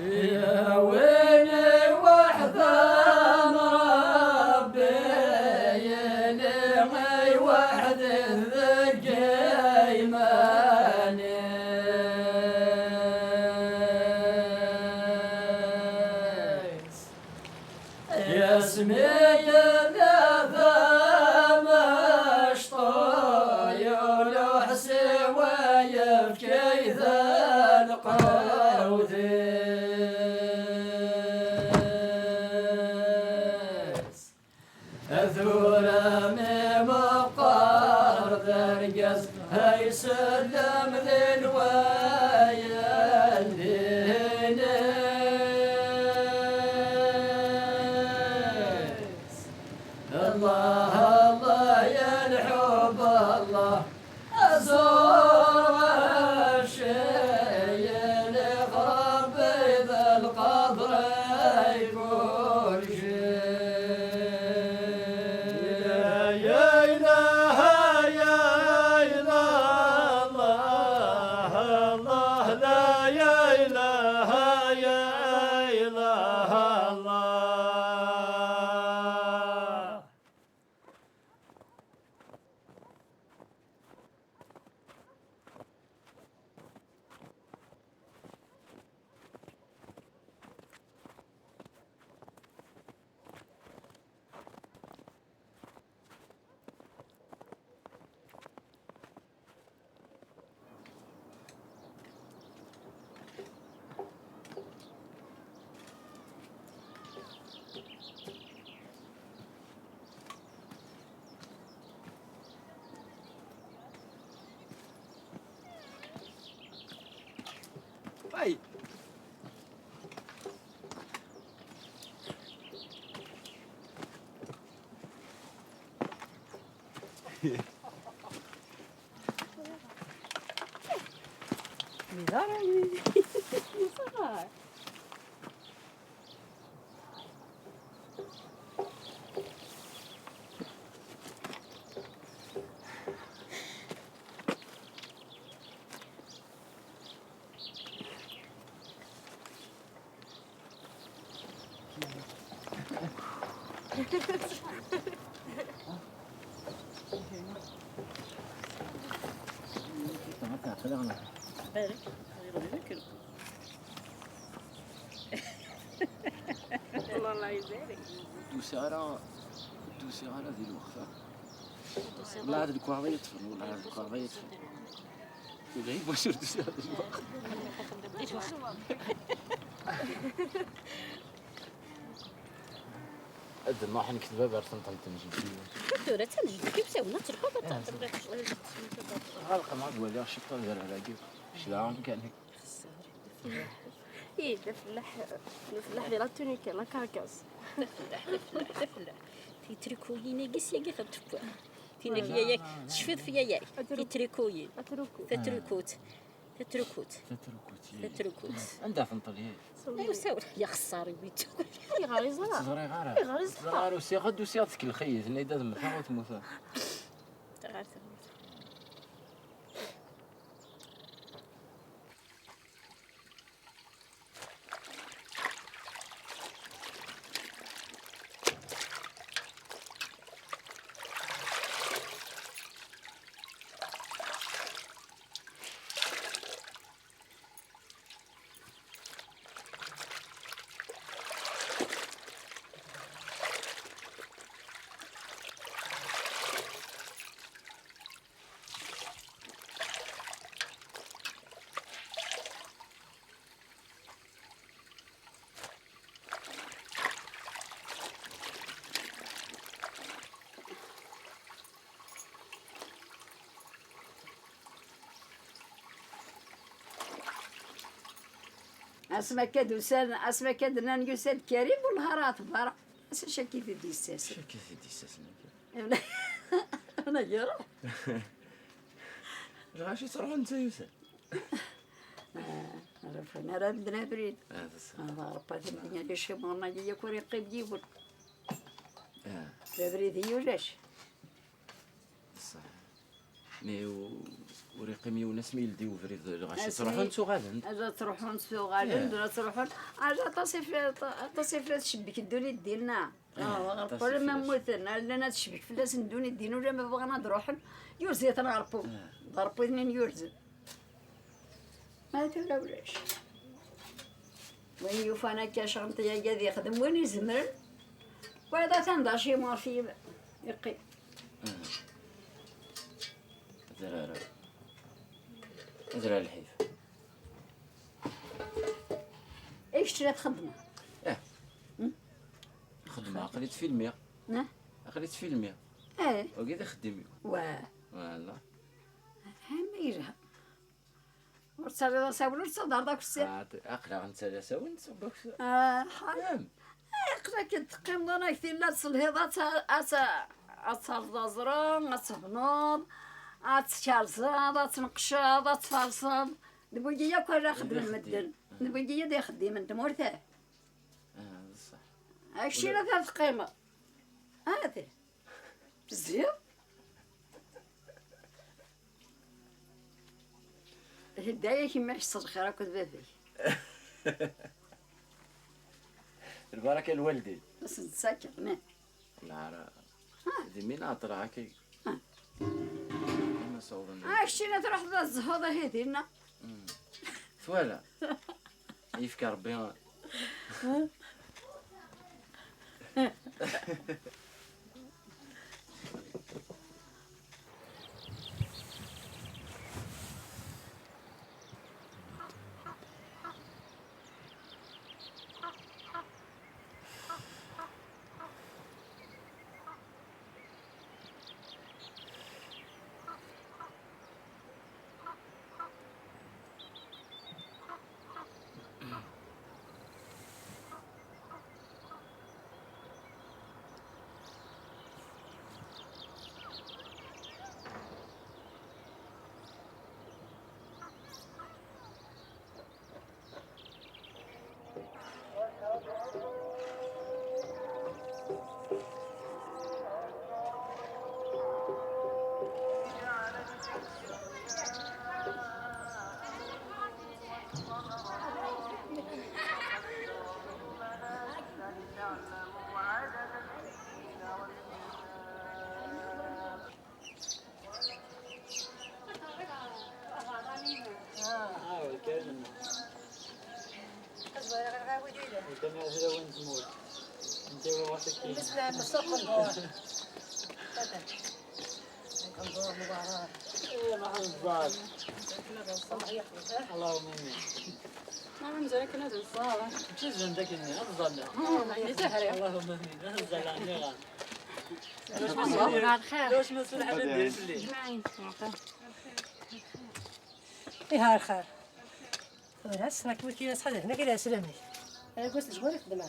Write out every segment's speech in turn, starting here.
يا ويلي وحدان ربي يلغي وحد الذكي ماني يا اسمي ذا مشطوي ولحسي ويبكي ذا القوذي ثورامي مقار ذرقز هاي سلم للوالدينيس الله الله يا الحب الله أزور الشي لغرب ذا القدر يقول Ay. بالك والله الله يجزاك دوسارة ذي الوقفة ولا هذا الكوارضي يطفل ولا هذا الكوارضي يطفل وغيب وشر دوسارة ذي الوقفة أدى ما حنكتبها بارتن تنجي كثورة تنجد كيف سوينا تركض غلقة ما قولي الشطة غير على كيف شلون كان هيك إيه دفلح دي لا تونيكا لا كاركاس دفلح تيتركوين يقيس يقي فتبوا تينك ياك شفت فيا ياك تيتركوين تتركوت عندها فنطليه ايوا ساول يا خساري بيتو غارزة غارزة وسيغد وسيغدك الخيز نيدا دمثا وتموثا اسمع كاد وسان اسمع كاد نانيوساد كريم والهارات برا شكي في ديساس انا يرى غاشي تروحوا انت يوسف عرفنا راه بدنا بريد هذا ربي الدنيا اللي شي مرنا يكون يقيب جيبون بريدي ولاش بصح مي وريقي وناس مي يلديو فريد غاشي أسمي- تروحوا نتو غادا اجا تروحون نسوق غالند ولا تروحون اجا تصيف تشبك الدوني ديالنا تصيف كل ما فلاس. موتنا لنا تشبك فلاس ندوني دين ولا ما بغينا نروحن يوزي تنغربو ضربو اثنين يورزن ما تبلا ولاش وين يوفانا كاشغنطيا قاعد يخدم وين يزمرن وهذا تندار شي مورفي يقي زرع الحيف ايش ترى تخدمه خدمة قريت فيلمية نه قريت فيلمية ايه وكذا خدمي واه والله هم يجها ورتصل صابر تصدر داك السير اقرا انت لا سوين صبك حرام اقرا كتقيم انا كثير لا تصلهيضات اتزرزرون اتبنوض اتشارزاد اتنقشاد اتفرصاد دبوجيه كل خدم المدن دبوجيه دي خديم انت مورثه بصح هادشي لا ثلاث قيمه هذه بزاف الهدايا كيما حس الخير كنت بابي البركة الوالدين بس نتسكر نه لا راه دي مين اطلع هكا ما صورنا هادشي لا تروح الزهوضه هذه لنا فوالا يفكر ربي اللهم امين. نعم زين كنا الصالة. جزن ذاك الني افضل. يعني زهري. اللهم امين. نهزل عني غان. صباح الخير. لوش مسؤول حد يدير لي. اجمعين. إيه الخير. هسه راك قلت لي صحيح هنا كذا سلامي. أنا قلت شغل يخدم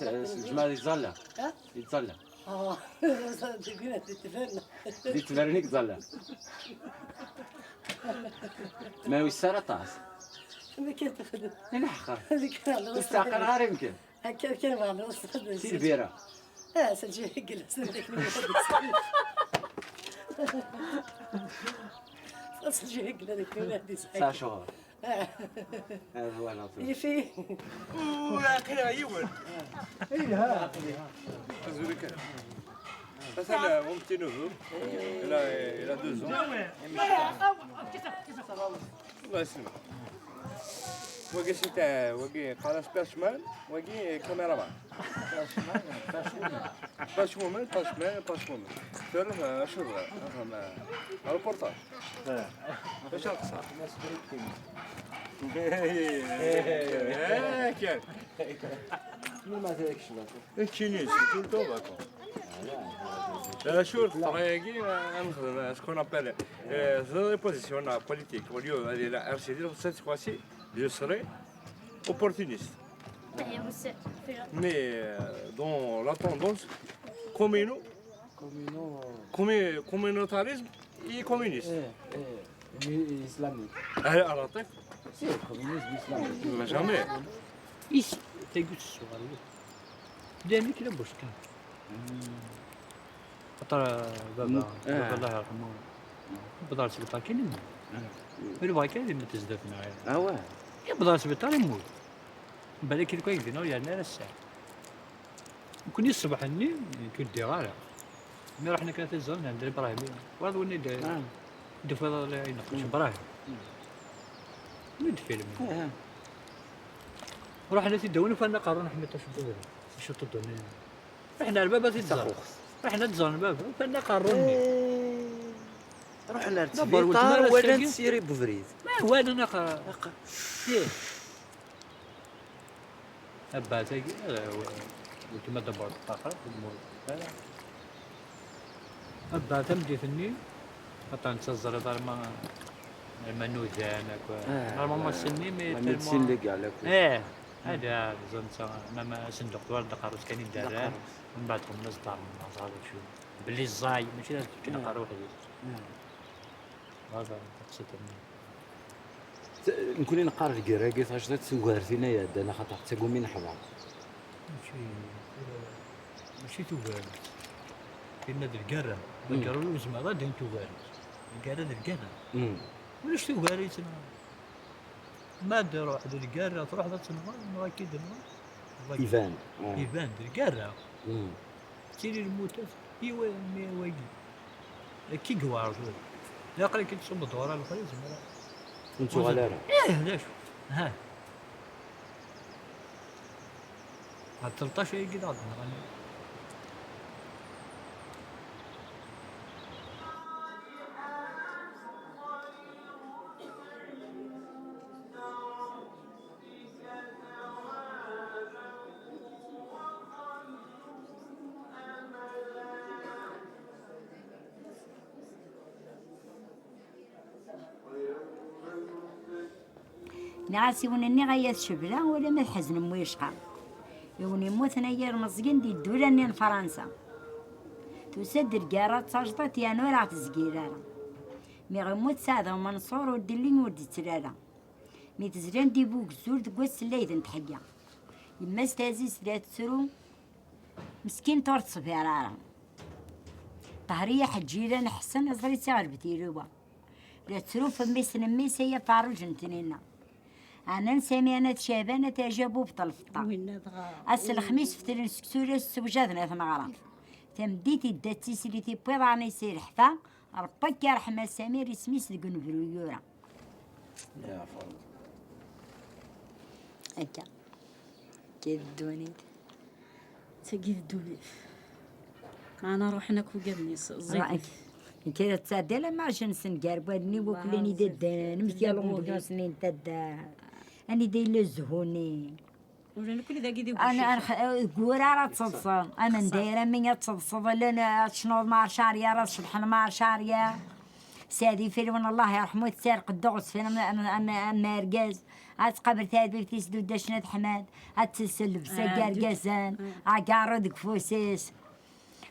الجماعة يتزلع ها؟ يتزلع تقول تتفرنا. دي تبرنيك تزلع ما هو السارة طاس ما كنت تخدم. انا حقر هذيك أنا تستعقل غير يمكن هكا كان ما نوصل. سير بيرة سجل قل سندك سجل قل هذيك ولادي ساعة شهور هذا هو العطول يفي ولا يول مثلا ممكن نوفو الى 2 الله يسلمك وقي شتا وقي قناة باشمان وقي كاميرامان باشمومن ثلاث شهور البورتاج باش نقصر كان ما تاكش كينيس tout le temps vacances. شوف طريقي نخدم سكون ابل ذا بوزيسيون بوليتيك واليوم هذه لا ار سي دي سيت فواسي جو سري opportuniste. Mais dans la tendance communautarisme et communiste. اسلامي أعرفك؟ سير كومونيزم اسلامي ما jamais. إيش تقول الصغار دامك لا بوشكا خاطر بابا الله يرحمه بدار السبيطار كاين يموت اللي بغا كاين اللي تزداد معايا واه بدار السبيطار يموت من بعد كي يدينا يعني على الساعه ممكن الصباح ني كندي غالا مي رحنا كانت الزون عند ابراهيم وهذا ولني دفا الله ينقش ابراهيم ولد فيلم رحنا تداولنا فانا قارون حميت شو تدوني رحنا الباب تيتزار رحنا تزار الباب فانا قاروني رحنا دابا للسبيطار ولدنا ولا ساكن. نسيري بفريد ما هو انا فيه أبا تاجي وكما دبر الطاقة أبا تمدي فني حتى نتزر دار ما نوزان نورمالمون سني مي ميدسين اللي كاع لك هذا زنت ما صندوق دوار دقاروس كاين يدار من بعد الناس دار من هذا شو باللي الزاي ماشي لازم كنا قارو هذا قصة نكوني نقار الكراكي فاش تسوغر فينا يا انا خاطر تقوم من حبا ماشي توغال كاين هاد الكرة الكرة لوز ما غادي توغال الكرة الكرة ولاش توغال يتنا ما دار واحد الكرة تروح ذات النهار اكيد ايفان يبان الكرة تيري الموتات ايوا مي واقي كي كوار لا قال كي تصوب الدورة الخريج كنتو غلارة ليش ها هاد 13 يقعد عندنا نعاسي ونني غاية شبلة ولا ما الحزن مويشقى يوني موت نير مزقين دي الدولة نين فرنسا تسد القارات تاجطات يا نور عت زقيرارا مي غموت سادة ومنصور ودلين ودي تلالة مي تزرين دي بوك زور تقوس الليل تحيا يما استازيس لا تسرو مسكين طورت صفيرارا طهرية حجيلة نحسن أزري تعربتي لوبا لا تسرو فميس نميس هي فارو جنتنينا أنا نسمي أنا تشابانة تعجبو بطلفطة أس الخميس فترين سكسورة السوجادنا ثنغرا تمديتي داتي سليتي بيض عني يصير حفا ربك يرحم سمير سميس القنفلويورا يا فرد هكا كيف الدوني تقيف الدولي معنا روحنا كوكادني رأيك كده تصدق ما عشان سنقارب ودني وكلني ددان متيالهم بقاسني تدان أنا داير الزهوني ولا كل ذا كيدي أنا قورا راه تصدصن أنا ندايرة من تصدصن لنا شنو مع شارية راه شبحنا مع شارية سادي فيلم الله يرحمه تسارق الدغس فيلم أنا رقاز أتقبر تادو تيسدو داشنات حماد أتسلب سجار قازان أقارد كفوسيس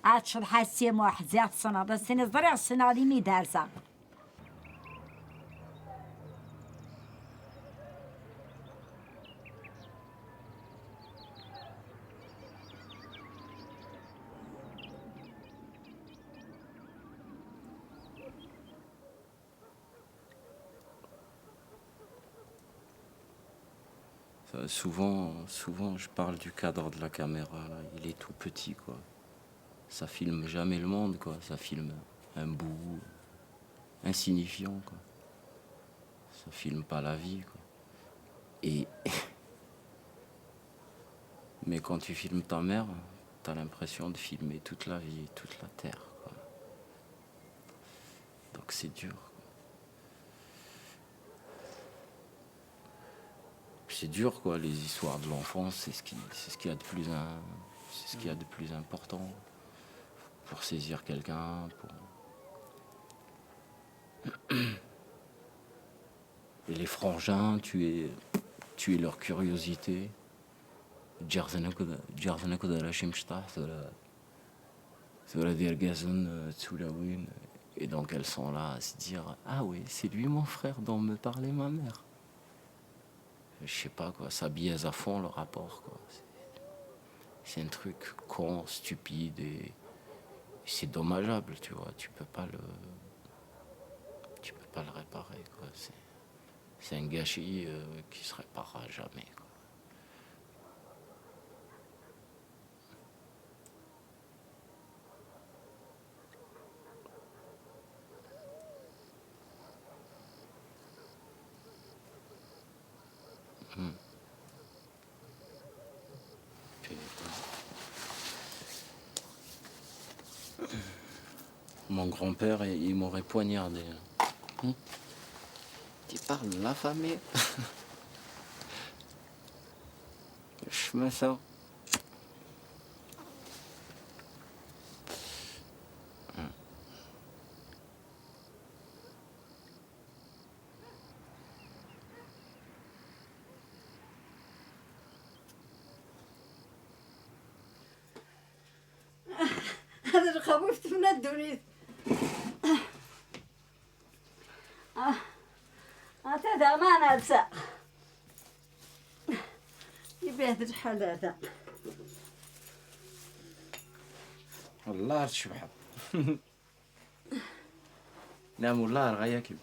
أتشد حاسيم واحد زيادة السنة بس أنا زرع السنة دي مي دارسة Souvent, je parle du cadre de la caméra. Là. Il est tout petit, quoi. Ça filme jamais le monde, quoi. Ça filme un bout insignifiant, quoi. Ça filme pas la vie, quoi. Et mais quand tu filmes ta mère, t'as l'impression de filmer toute la vie, toute la terre, quoi. Donc c'est dur. C'est dur, quoi, les histoires de l'enfance, c'est ce qu'il y a de plus c'est ce qu'il y a de plus important pour saisir quelqu'un, Et les frangins, tu es leur curiosité. Et donc elles sont là à se dire « Ah oui, c'est lui mon frère dont me parlait ma mère ». Je sais pas quoi, ça biaise à fond le rapport quoi. c'est un truc con, stupide et c'est dommageable, tu vois. Tu peux pas le réparer, quoi. C'est un gâchis qui se réparera jamais, quoi. Mon grand-père, il m'aurait poignardé. Tu parles de la famille. Je me sens. هذا الخوف من الدنيا هذا ما ننسى يبهد الحال هذا والله تشبح. نعم والله رغياكي.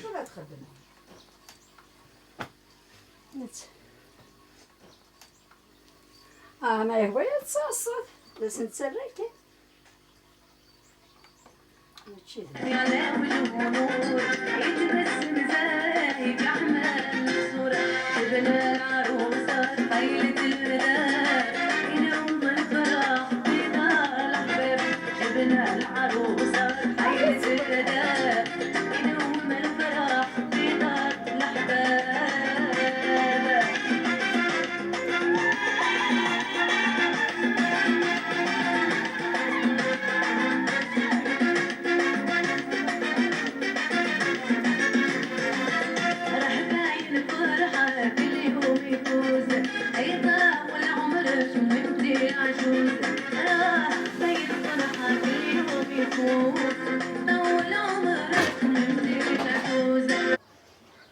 شو لا تخدم ما هو يتصاصد بس نتسرك يا لاوي الغمور يتبسم زاهي بأحمال الصورة جبنا العروسة خيلة الوداد ينوم الفرح في دار الأحباب جبنا العروسة خيلة الوداد ينوم الفرح في دار الأحباب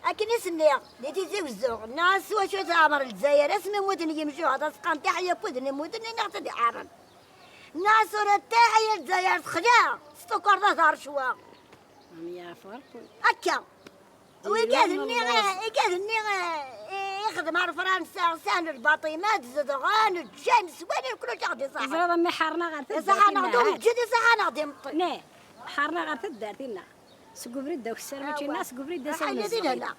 لكن يسنيا ديتي زوزو الناس وشو تعمر الجزائر اسمي مدن يمشوا هذا سقام تحيا بودن مدن نغتدي عرن الناس ولا تحيا الجزائر خدا ستوكر ذا دار شوا يا فرق أكا ويقادني يخدم على فرنسا سان الباطيمات زدغان الجنس وين كل شيء غادي صح زرا ما حارنا غير صح ناخذ الجدي صح ناخذ نه حارنا غير تدارتينا سكوبري دا وكسر ماشي الناس سكوبري دا حاجه دينا لا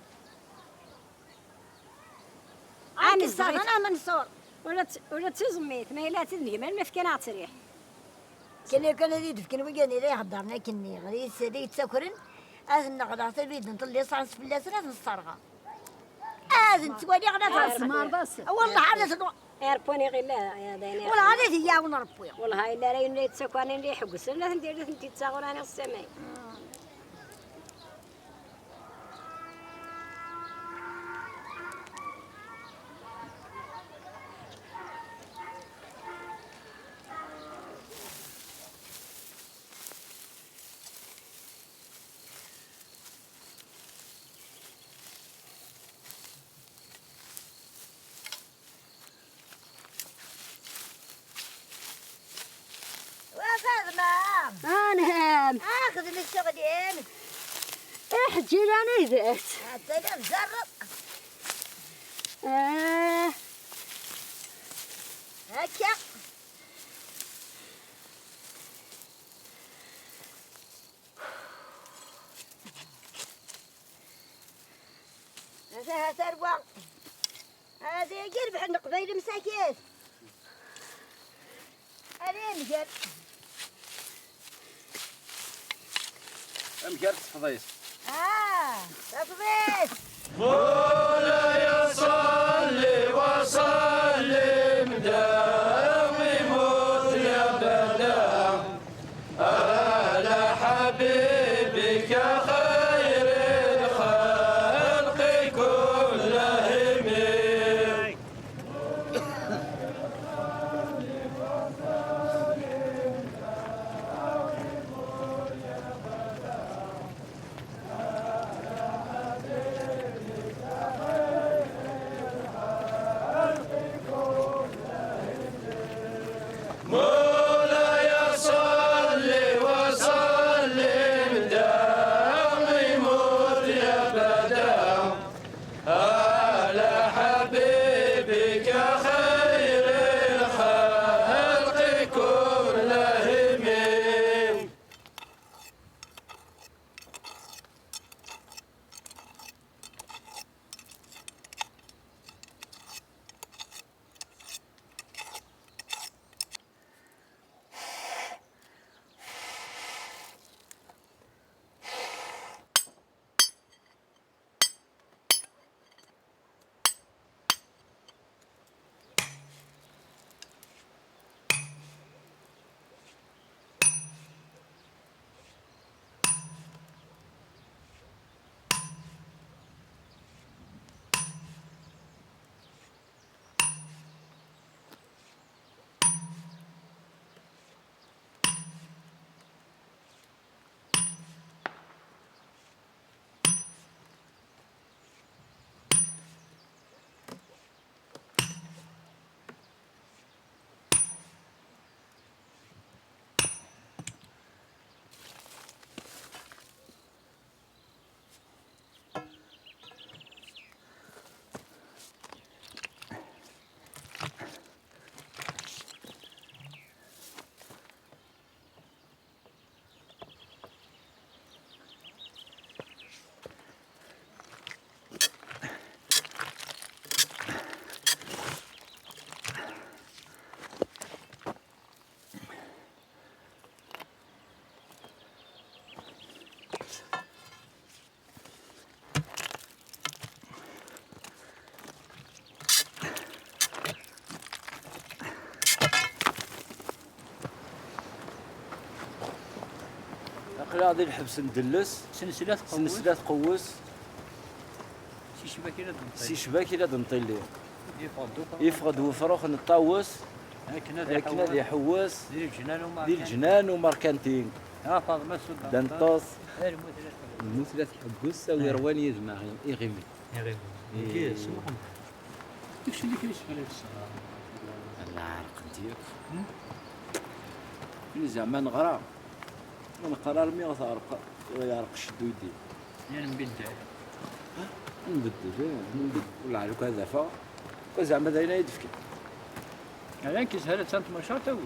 عندي انا منصور ولا تزميت ما لا تدني ما المفكنه تريح كان يدف كان ويجاني ليه حضرنا كني غادي يسري تسكرن أذن غدا تبيد نطلي صانس في اللاسرة نصرغها أذن تولي غدا تسمار بس والله عادة ايربوني غير لا يا دايني والله عادة هي ونربوي والله هاي لا راين يتسكوانين اللي يحبس لا ندير انت تصاغراني السماء أنهم اخذ من الشغلين احجي لنا ذات حتى نجرب هكا هذا تروى هذا يقرب حنا قبيل مساكين هذا مجر مجر تفضيس تفضيس مولاي صل وسلم دائم أبدا على حبيبك خير الخلق كلهم. مولاي صل وسلم دائم أبدا على حبيبك خير الخلق كلهم. غادي نحبس ندلس سلسلة تقوس سي شباكي لا دنطيل ليه يفقد وفروخ نطاوس هكنا يحوس ديال الجنان وماركانتين فاطمه دنطوس المثلث حبوس سوي رواني يجمع يغمي كيف كيفاش اللي كيشغل هذا الصغار الله عارق ديالك زعما نغرى ونقرا رمي غتعرق يعرق شدو يدي يعني نبدل ولا عليك هذا فا زعما داينا يدفك انا كيسهل تانت مشا تاوس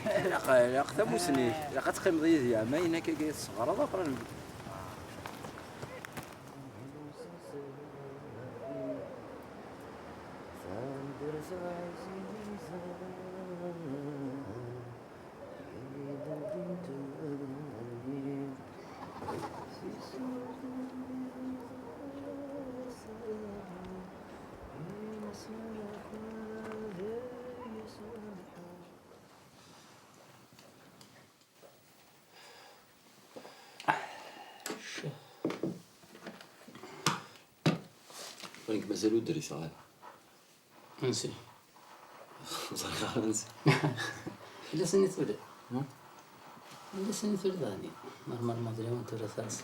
لا قتموسني لا قتقيم ضيز يا ما هناك كي الصغار هذا اخرى ولكن مازالو الدري صغير نسي صغير نسي إلا سني تولد إلا سني تولد هاني نورمال ما دري وانت راساس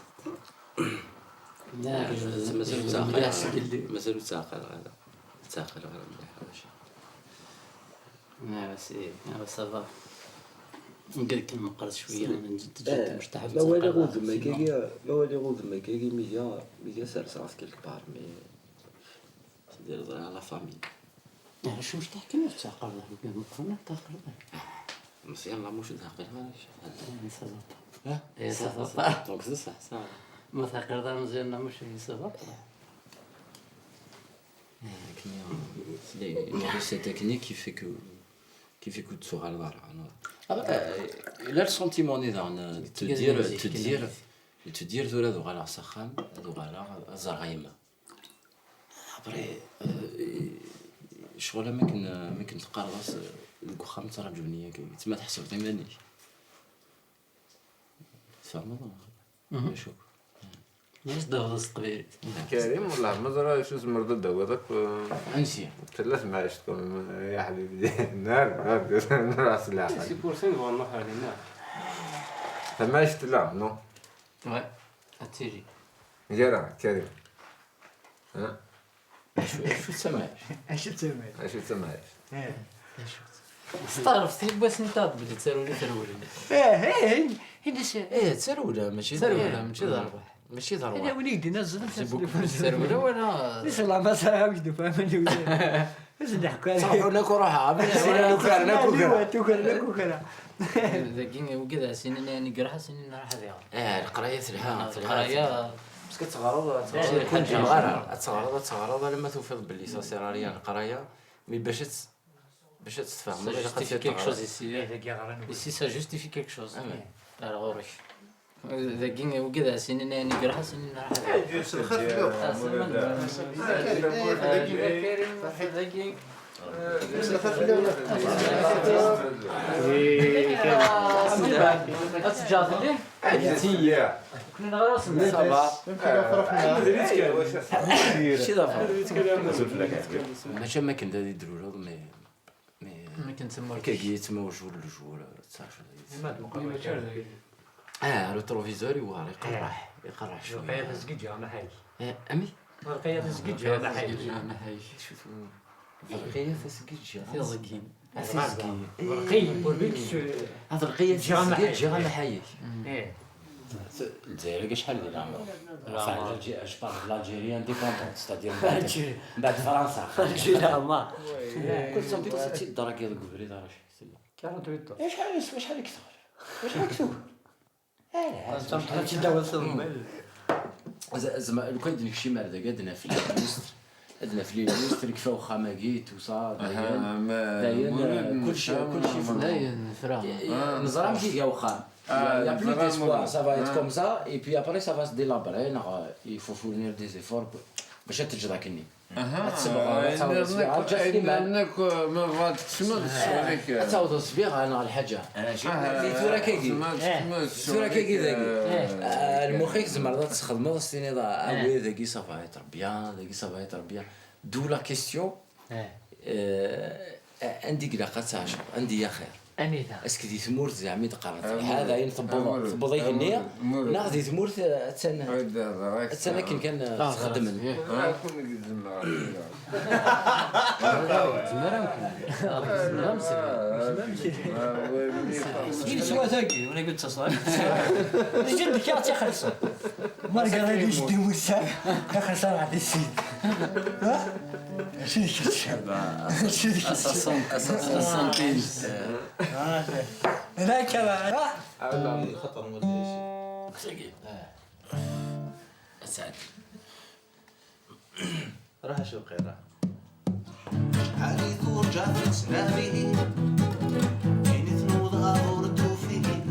مازالو تعقل مازالو تعقل هذا تعقل غير مليح ماشي بس إيه بس صافا قال كان مقرص شويه من جد مش تحب ما والي غوذ ما كاكي ميديا سالس راسك الكبار مي دير على فامي شو مش تحكي نفس تعقل مقرنة تعقل مزيان لا مش تعقل ايه صافا دونك سي صح صح ما تعقل مزيان مش صافا c'est technique qui fait que tu seras là. Là, le sentiment est dans te dire de la droite à Sakham, de la Zaraïm. Après, je crois là, mais que tu parles le Kouham Sarajuni, tu m'as dit que tu m'as dit. C'est vraiment chaud. ليش ضغط قبيل كريم والله ما زرا شو اسمه مرضى دواتك انسي ثلاث معيشتكم يا حبيبي نار راس لا سي بور سي نبغى نروح علينا فماشت لا نو وي تيجي جرى كريم ها شو تسمع اش تسمع استعرف تحب بس نتاض بدي تسالوني تسروله ماشي ماشي ضروري انا وليدي نزل تسالوله ولا ليش الله ما ساهمش فهمني ايش نحكي صحوا لك روحها كوكرا ذاكين وكذا سنين يعني قراها سنين راح هذه القرايه تلها القرايه بس كتغرض تغرض لما توفض باللي سا ريال القرايه مي باش تتفاهم quelque chose ici ça justifie quelque chose alors ذاكين وكذا سنين يعني قراها سنين راح ذاكين ماشي ما كنت يديروا له ما كنسموش كيتما وجول لجول الريتروفيزور يواري يقرح شويه القياده زكيجه انا حي امي القياده زكيجه انا حي شوفوا القياده زكيجه في زكين رقي وربيك هذا القياده زكيجه انا حي الجزائر شحال ديال العمر؟ اش بارل لالجيري انديبوندون ستادير بعد فرنسا الجيران كل سنه تي الدرك يا الكبري دار شي 48 شحال كثر شحال كثر زعما لو كان ديك شي مرده قادنا في عندنا في ليستر كيفاو خاماكيت وصا داين كلشي داين فرا نزرع ماشي كاع وخام il y a plus d'espoir ça va être comme ça et puis après ça va se délabrer il faut fournir des efforts باش تجرا كني انك ما بغات تسمع هذيك تعاود الصبيغ انا الحاجه ثورا كيكي ذاكي المخيك زعما تخدمو السيني ابويا ذاكي صافا يتربيا دو لا كيستيون عندي قلاقه تعشق عندي يا خير اسكو دي ثمور زعما تقرات هذا ينطبض النيه ناخذ ثمور تسنى كان تخدم سوا ثاقي ولا قلت تصل جدك يعطي خلصه ما قال لي جدي موسى خلصه على السيد ها شنو السنتين لا كمان خطر ما اسعد راح شو قيرة حديث رجعت سنابه كين ثنوضها وردو فيه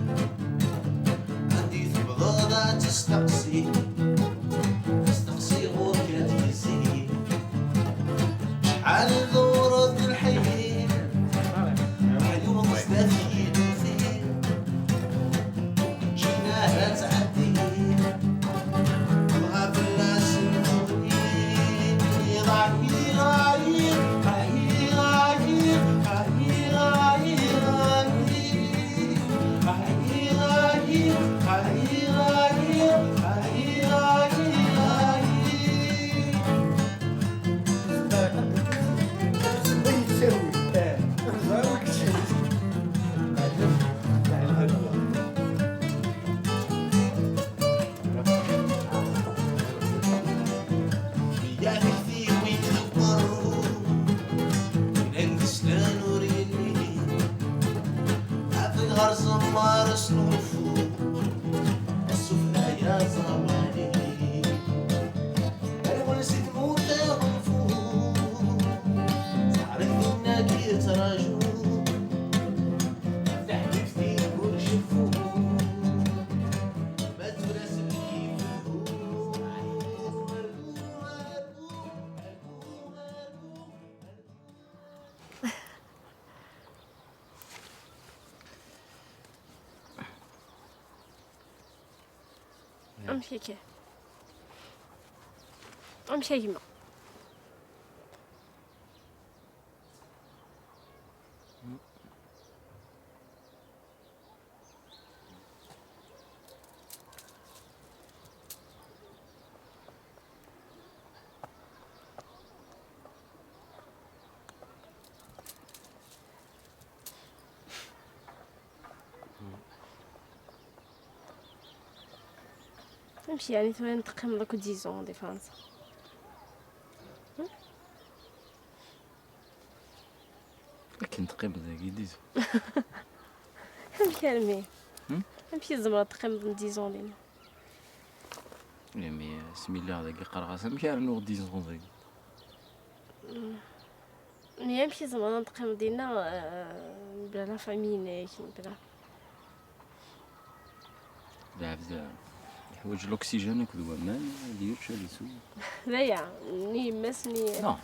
حديث بغضة تستقسي غور كاتيزي شحال ذورة الحين حلوم مستفيد فيه جناها تعدي بغا بالناس المغني ضعيف مارس نوفو السفلى يا زماني الونسي تموت غنفو تعرف انك يتراجو حبيبتي كل شفو ما تراسل كيفو امشي كي امشي يما امشي يعني ثواني نتقم لك 10 ans دي فرنسا لكن تقيم ذاك يديزو امشي المي امشي زعما تقم 10 ans لينا مي سمي الله ذاك قرغاس مشي على نور 10 ans ذاك مي امشي زعما نتقم دينا بلا لا فامي نيك بلا بزاف يحوج الاكسجين وكذا ما ديرش هذا سو لا ني مسني نو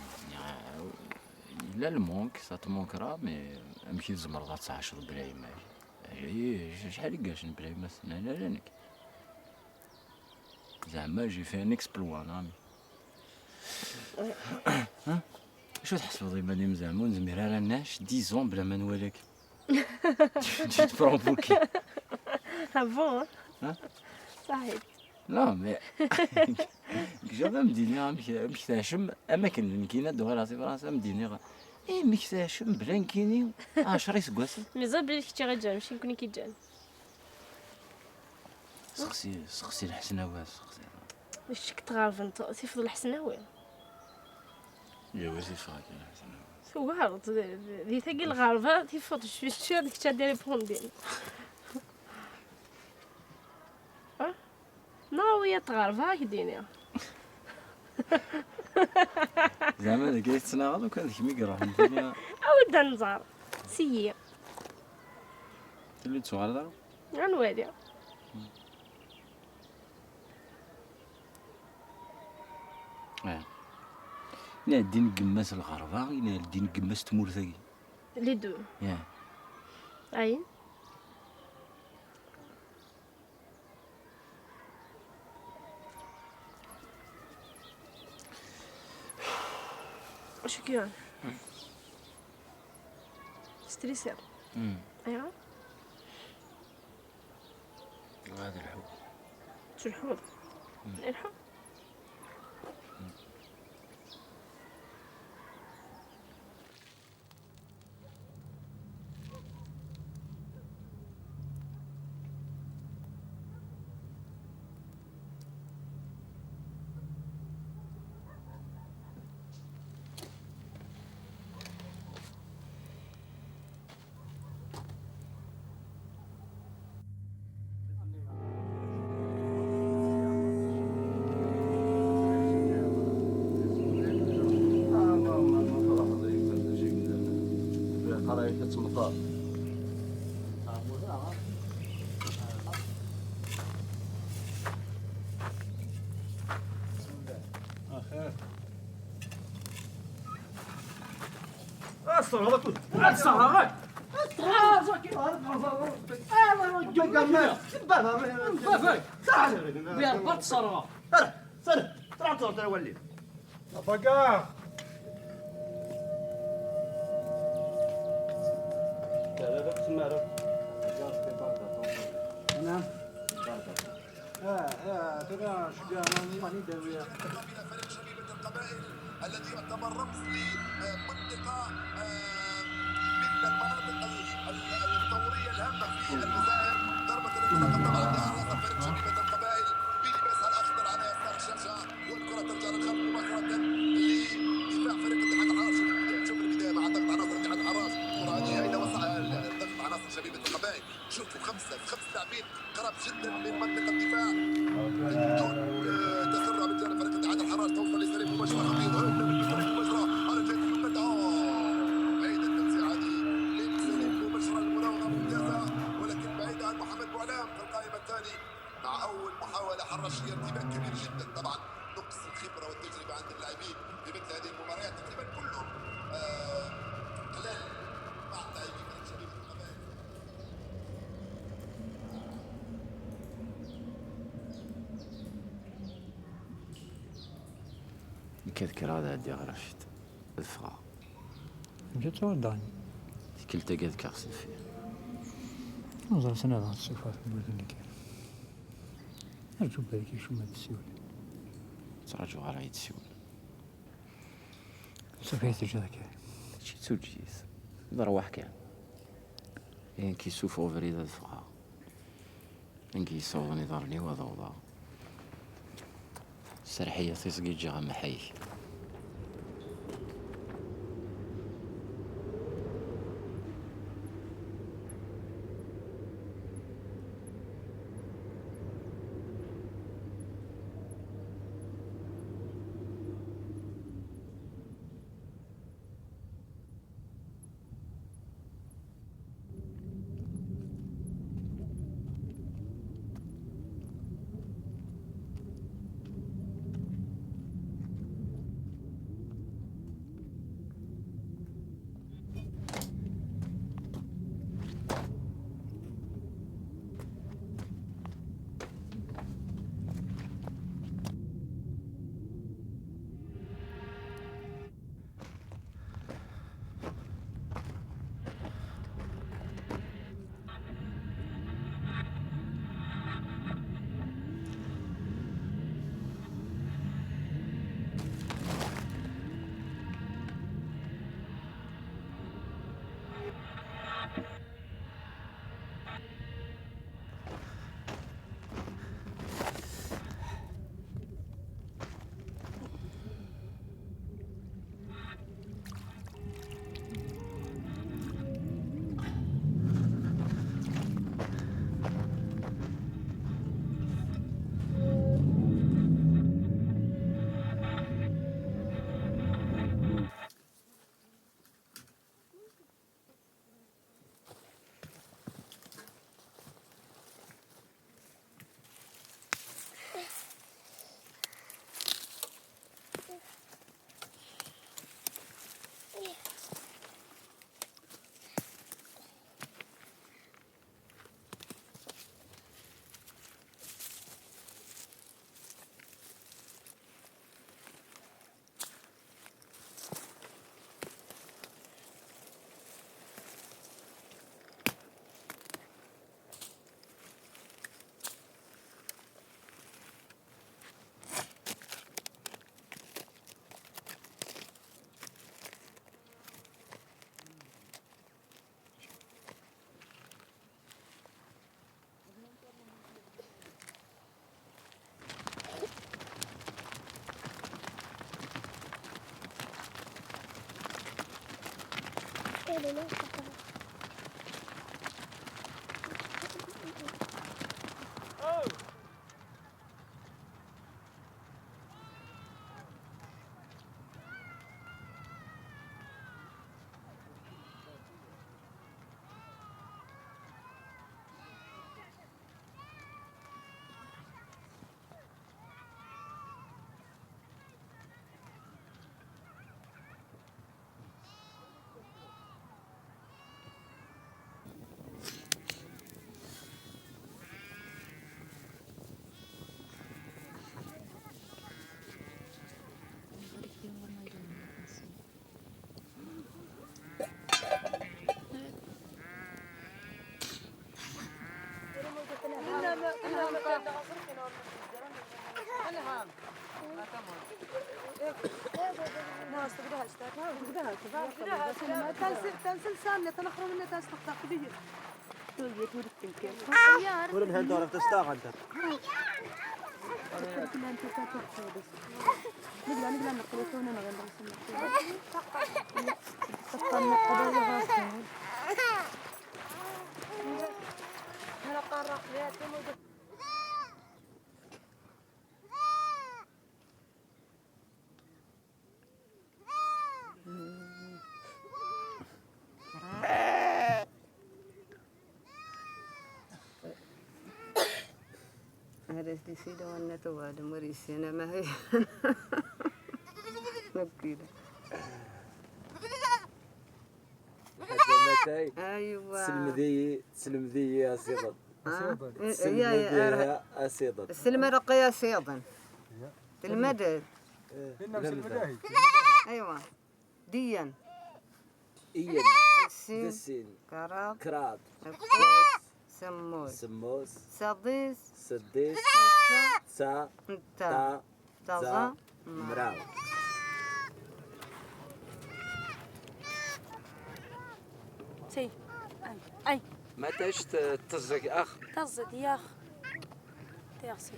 لا المونك سا تمونكرا مي امشي زمرضات 19 بلاي ماشي شحال كاش بلاي مثلا لا لانك زعما جي في ان اكسبلوا نامي ها شو تحسبوا ديما ديما زعما نزمير على الناس 10 ans بلا ما نوالك جيت بروفوكي بون ها صحيح لا مي جابا مدينة مش تاشم اماكن اللي كاينه دوغ راسي فرنسا مدينة ايه مش تاشم بلا نكيني 10 سكواس مازال بلي كنتي غتجان ماشي نكون كيجان سقسي الحسناوات سقسي واش كنت غارف انت تيفضل الحسناوي يا وزي فاك الحسناوات سوارت دي ثقيل الغارفه تيفوت شو هذيك تا ديري بوندين ناوية تغارفة كدينيا زعما داك اللي تناغض وكان ديك مي كراح الدنيا عاود نزار سيي اللي تصغر دار غنوالي لا الدين قماس الغربة لا الدين قماس تمورثاكي لي دو يا عين شو كيان ستريسير ايوا وهذا الحب شو الحوض الحب الذي يعتبر رمز لمنطقة من المناطق الثورية الهامة في الجزائر. ضربة الانطلاق طبعا لأعراض فريق شبيبة القبائل بلباسها الأخضر على يسار الشاشة، والكرة ترجع للخلف مباشرة لدفاع فريق اتحاد العراش. شوف البداية مع ضغط عناصر اتحاد العراش، الكرة هذه أين وصل ضغط عناصر شبيبة القبائل. شوفوا 5 خمس لاعبين قراب جدا من منطقه الدفاع دون تسرع من جانب فريق اتحاد الحراج. توصل لسليم مباشره خطيره مباشره على جهه اليمنى بعيد التوزيع هذه لسليم مباشره المراوغه ممتازه ولكن بعيده عن محمد بوعلام في القائمه الثاني مع اول محاوله حراشيه. ارتباك كبير جدا طبعا نقص الخبره والتجربه عند اللاعبين في مثل هذه المباريات تقريبا كلهم قلال مع اللاعبين فريق شبيبه القبائل. كذكر هذا دي غرشت الفرع جت ورداني كلتا قد كارسل فيه نظر سنة هذا الصفات المدن اللي كان أرجو بالك شو ما تسوي ترجو على يد سيول سفيت جاك شي تسوجيس ضروا حكا يعني كي سوفو فريد الفرع انكي يصوغني ضرني وضوضا سرحية تسقي جا محي تنسل سامية تنخرج من تنسل تقدير ولا من هندورة تستاغ أنت نقدر نقلتونا نغير هذا سيدة وانا تواد مريسينا ما هي نبكينا ايوا سلم ذي يا سيدة يا سيدة السلمة رقية سيضا المدد ايوا ديا إيان السين كراد سموس سديس سا تازا مراو سي اي ما تعيش تزق اخ تزد يا اخ تيغسي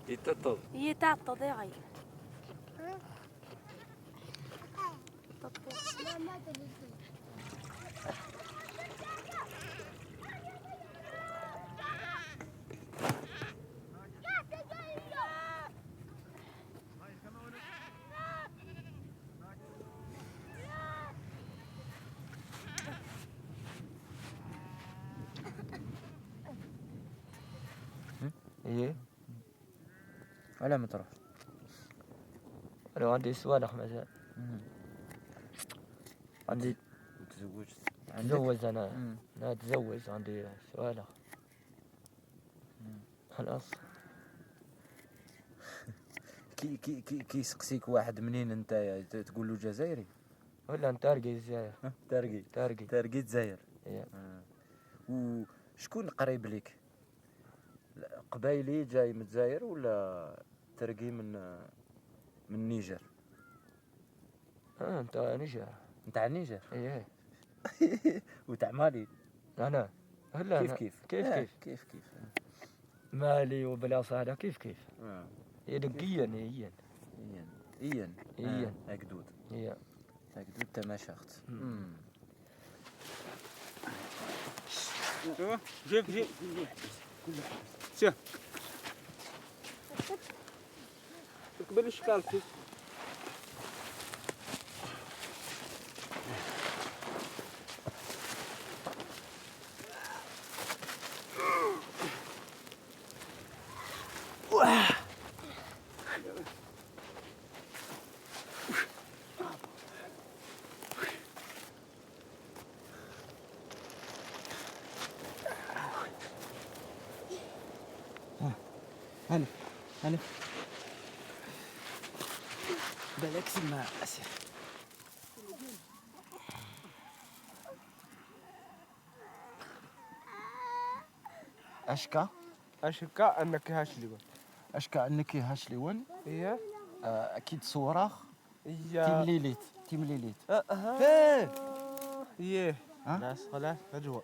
يتطل يتعطى ضيعي ايه على ما تروح انا عندي سوالح مثلا عندي تزوجت اتزوج انا لا اتزوج عندي سوالح خلاص كي يسقسيك واحد منين انت تقول له جزائري ولا انت تارقي الجزائر تارقي الجزائر إيه. وشكون قريب ليك قبايلي جاي من الجزائر ولا ترقي من النيجر انت نيجر نتاع النيجر ايه وتاع مالي انا هلا كيف مالي وبلا صالح كيف يدقيا ايان اكدود ايه اكدود تماشخت جيب شوف قبل اشكالتي هلا بالك سمع اسير اشكا انك هاشلي اشكا انك هاشلي ايه اكيد صوره ايه تيمليليت ايه ناس خلاص فجوه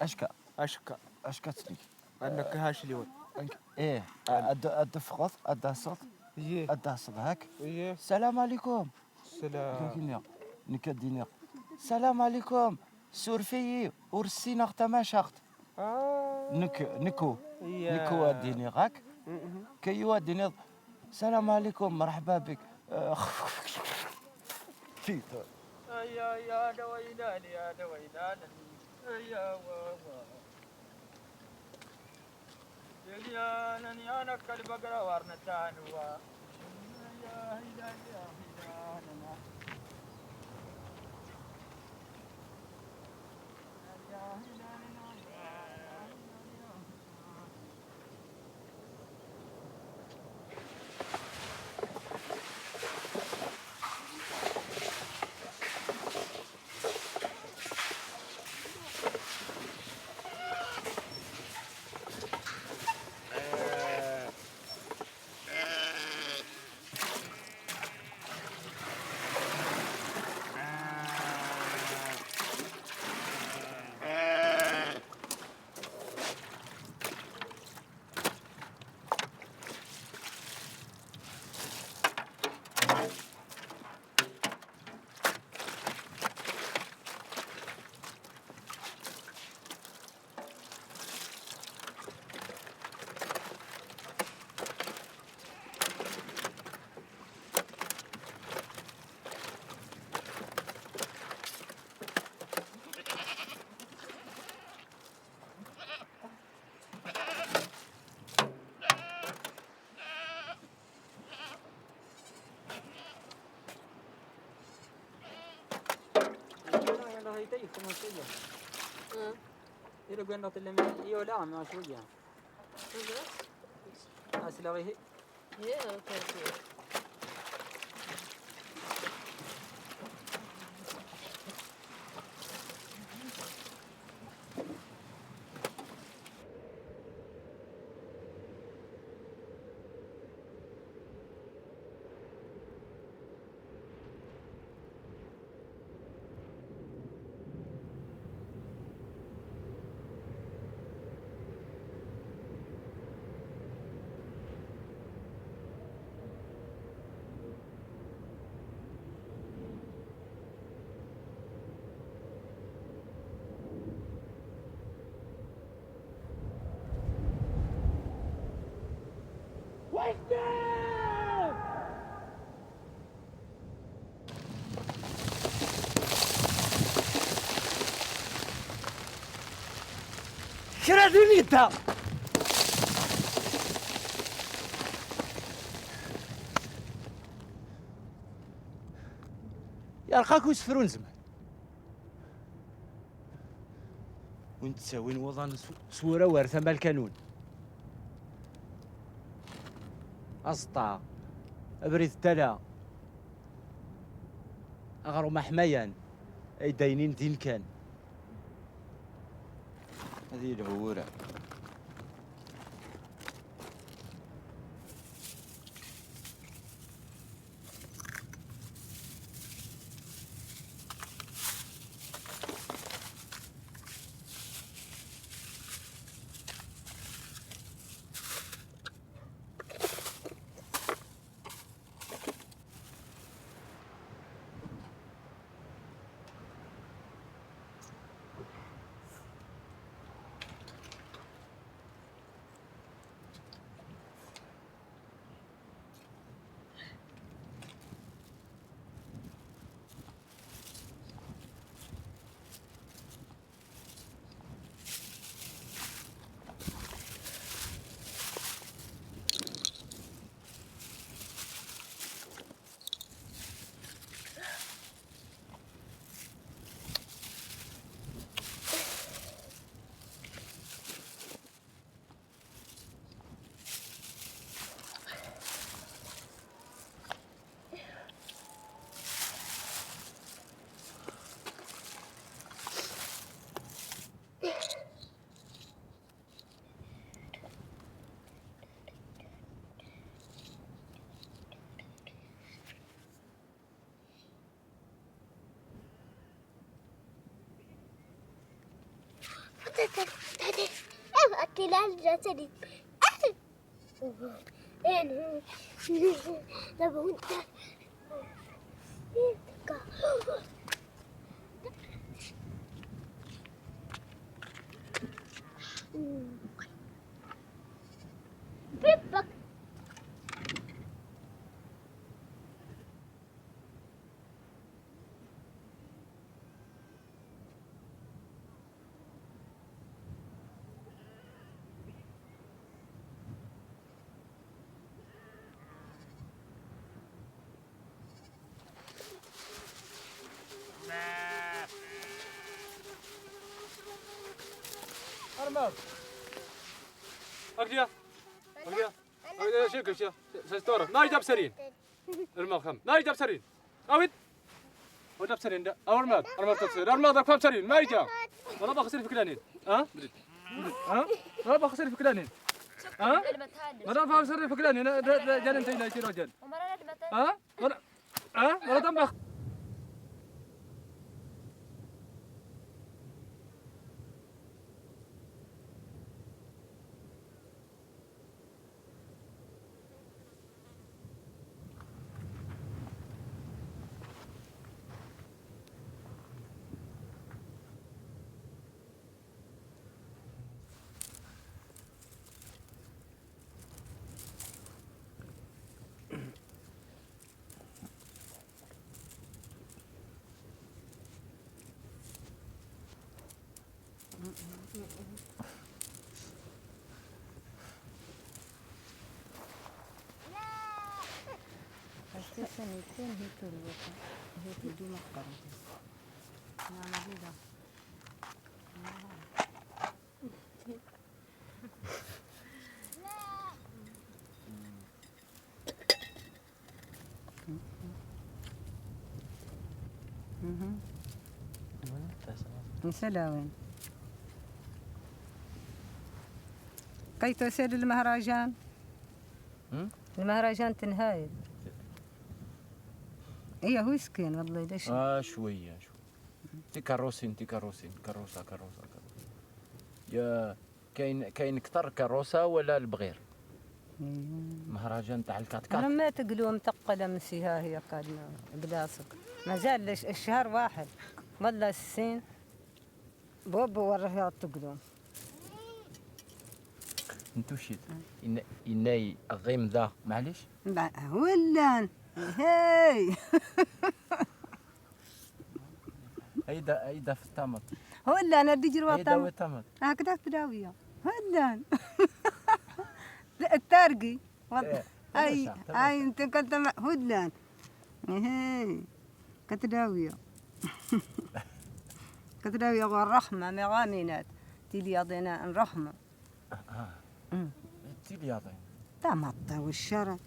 اشكا تلي انك هاشلي ايه الدفغط الداسط الداسط هاك السلام عليكم السلام نكديني السلام عليكم سورفي ورسينا اختماشخت نكو اديني غاك كيو اديني السلام عليكم مرحبا بك فيت يا دويناني يا يا انا كلب اقرا ورنتان يا هي كمان شيء إذا قلنا طلع من يولا ما شو يعني أسلوي هي شرا دنيتا يلقاكو يسفرون زمان وانت تساوين وضن سورة وارثة مال الكانون أسطع أبريد التلا أغرو محميان أي داينين دين كان هذه الهورة التلال جسدي يعني لو انت بيبك أرمار أكليا أكليا شيء كشيا سستورة ناي جاب سرين المخم ناي جاب سرين أويد هو جاب سرين ده أرمار تصير أرمار ده فهم سرين ناي جاب ولا بخسر في كلانين ها ولا بخسر في كلانين ولا بخسر في كلانين جالين تينا يصير رجال ولا دم سنتين هي تروح هي تدوم أخبار ما نبيها نسلاوين كي تسير المهرجان المهرجان تنهاية هي هو سكين والله ليش شويه تي كاروسين كاروسا يا كاين اكثر كاروسا ولا البغير مهرجان تاع الكاتكات انا ما تقلوا متقله من سيها هي قادنا بلاصق مازال الشهر واحد والله السين بوبو وراه تقلوا انتو شيت إناي الغيم ذا معليش ولا هاي هيدا في التمر ولا انا ديجي هيدا الوطن التمر هكذا تداويه ولا لا التارقي والله اي انت كنت هدلان هاي كتداويه كتداويه والرحمه مغامنات تيلي يضينا الرحمه تيلي يضينا تمطى والشرع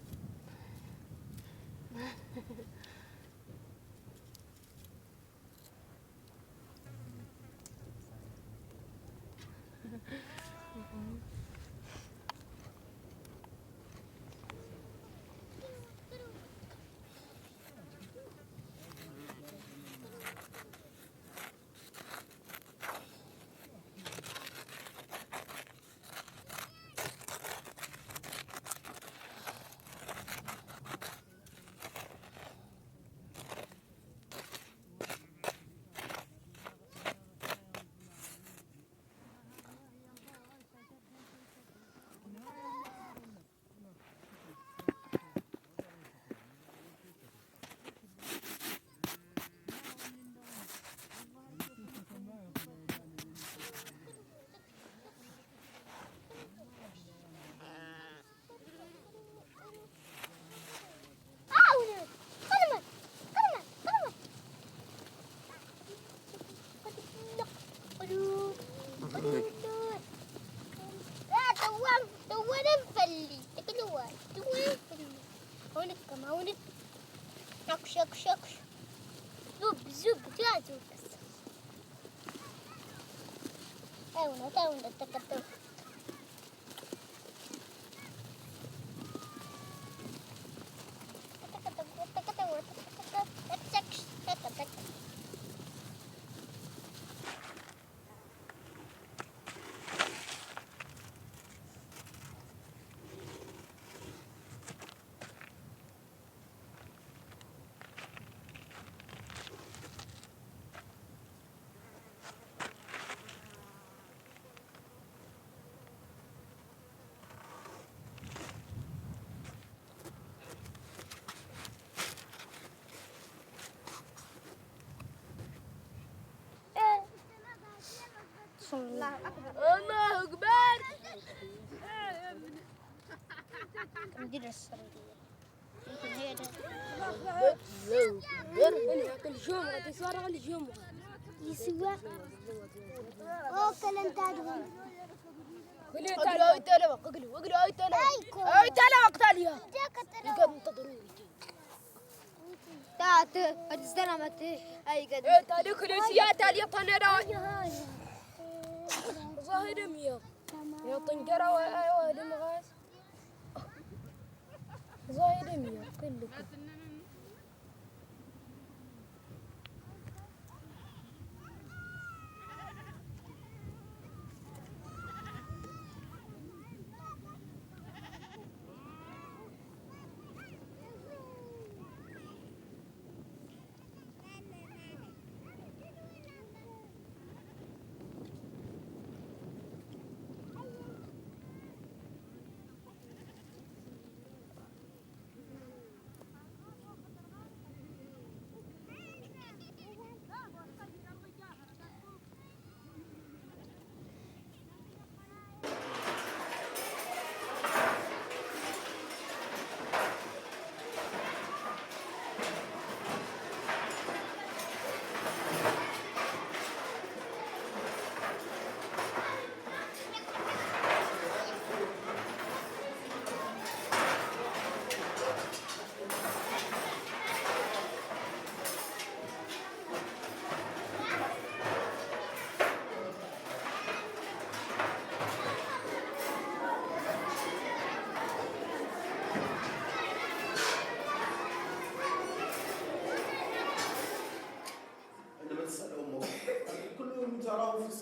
الله أكبر ندير السردية يمكن هي كل جمعة غادي يصور كل جمعة يسوى أوكل أنت أدهم اقلوا تلوق اقلوا تلوق تاليا يقعد منتظرون تات استلمت اي قد تالي كل يا تالي طنرا ظاهر ميا يا طنجرة وهذا مغاز ظاهر ميا كلكم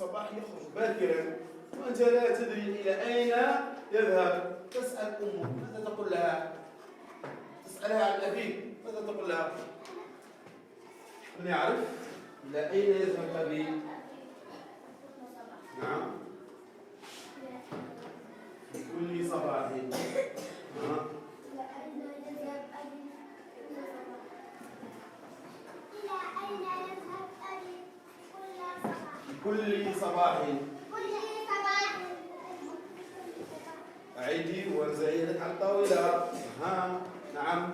الصباح يخرج باكرا وأنت لا تدري إلى أين يذهب. تسأل أمه ماذا تقول لها؟ تسألها عن أبيك ماذا تقول لها؟ من يعرف إلى أين يذهب أبي؟ نعم كل صباح. كل صباح. عيدي وارزعي يدك على الطاولة. ها نعم.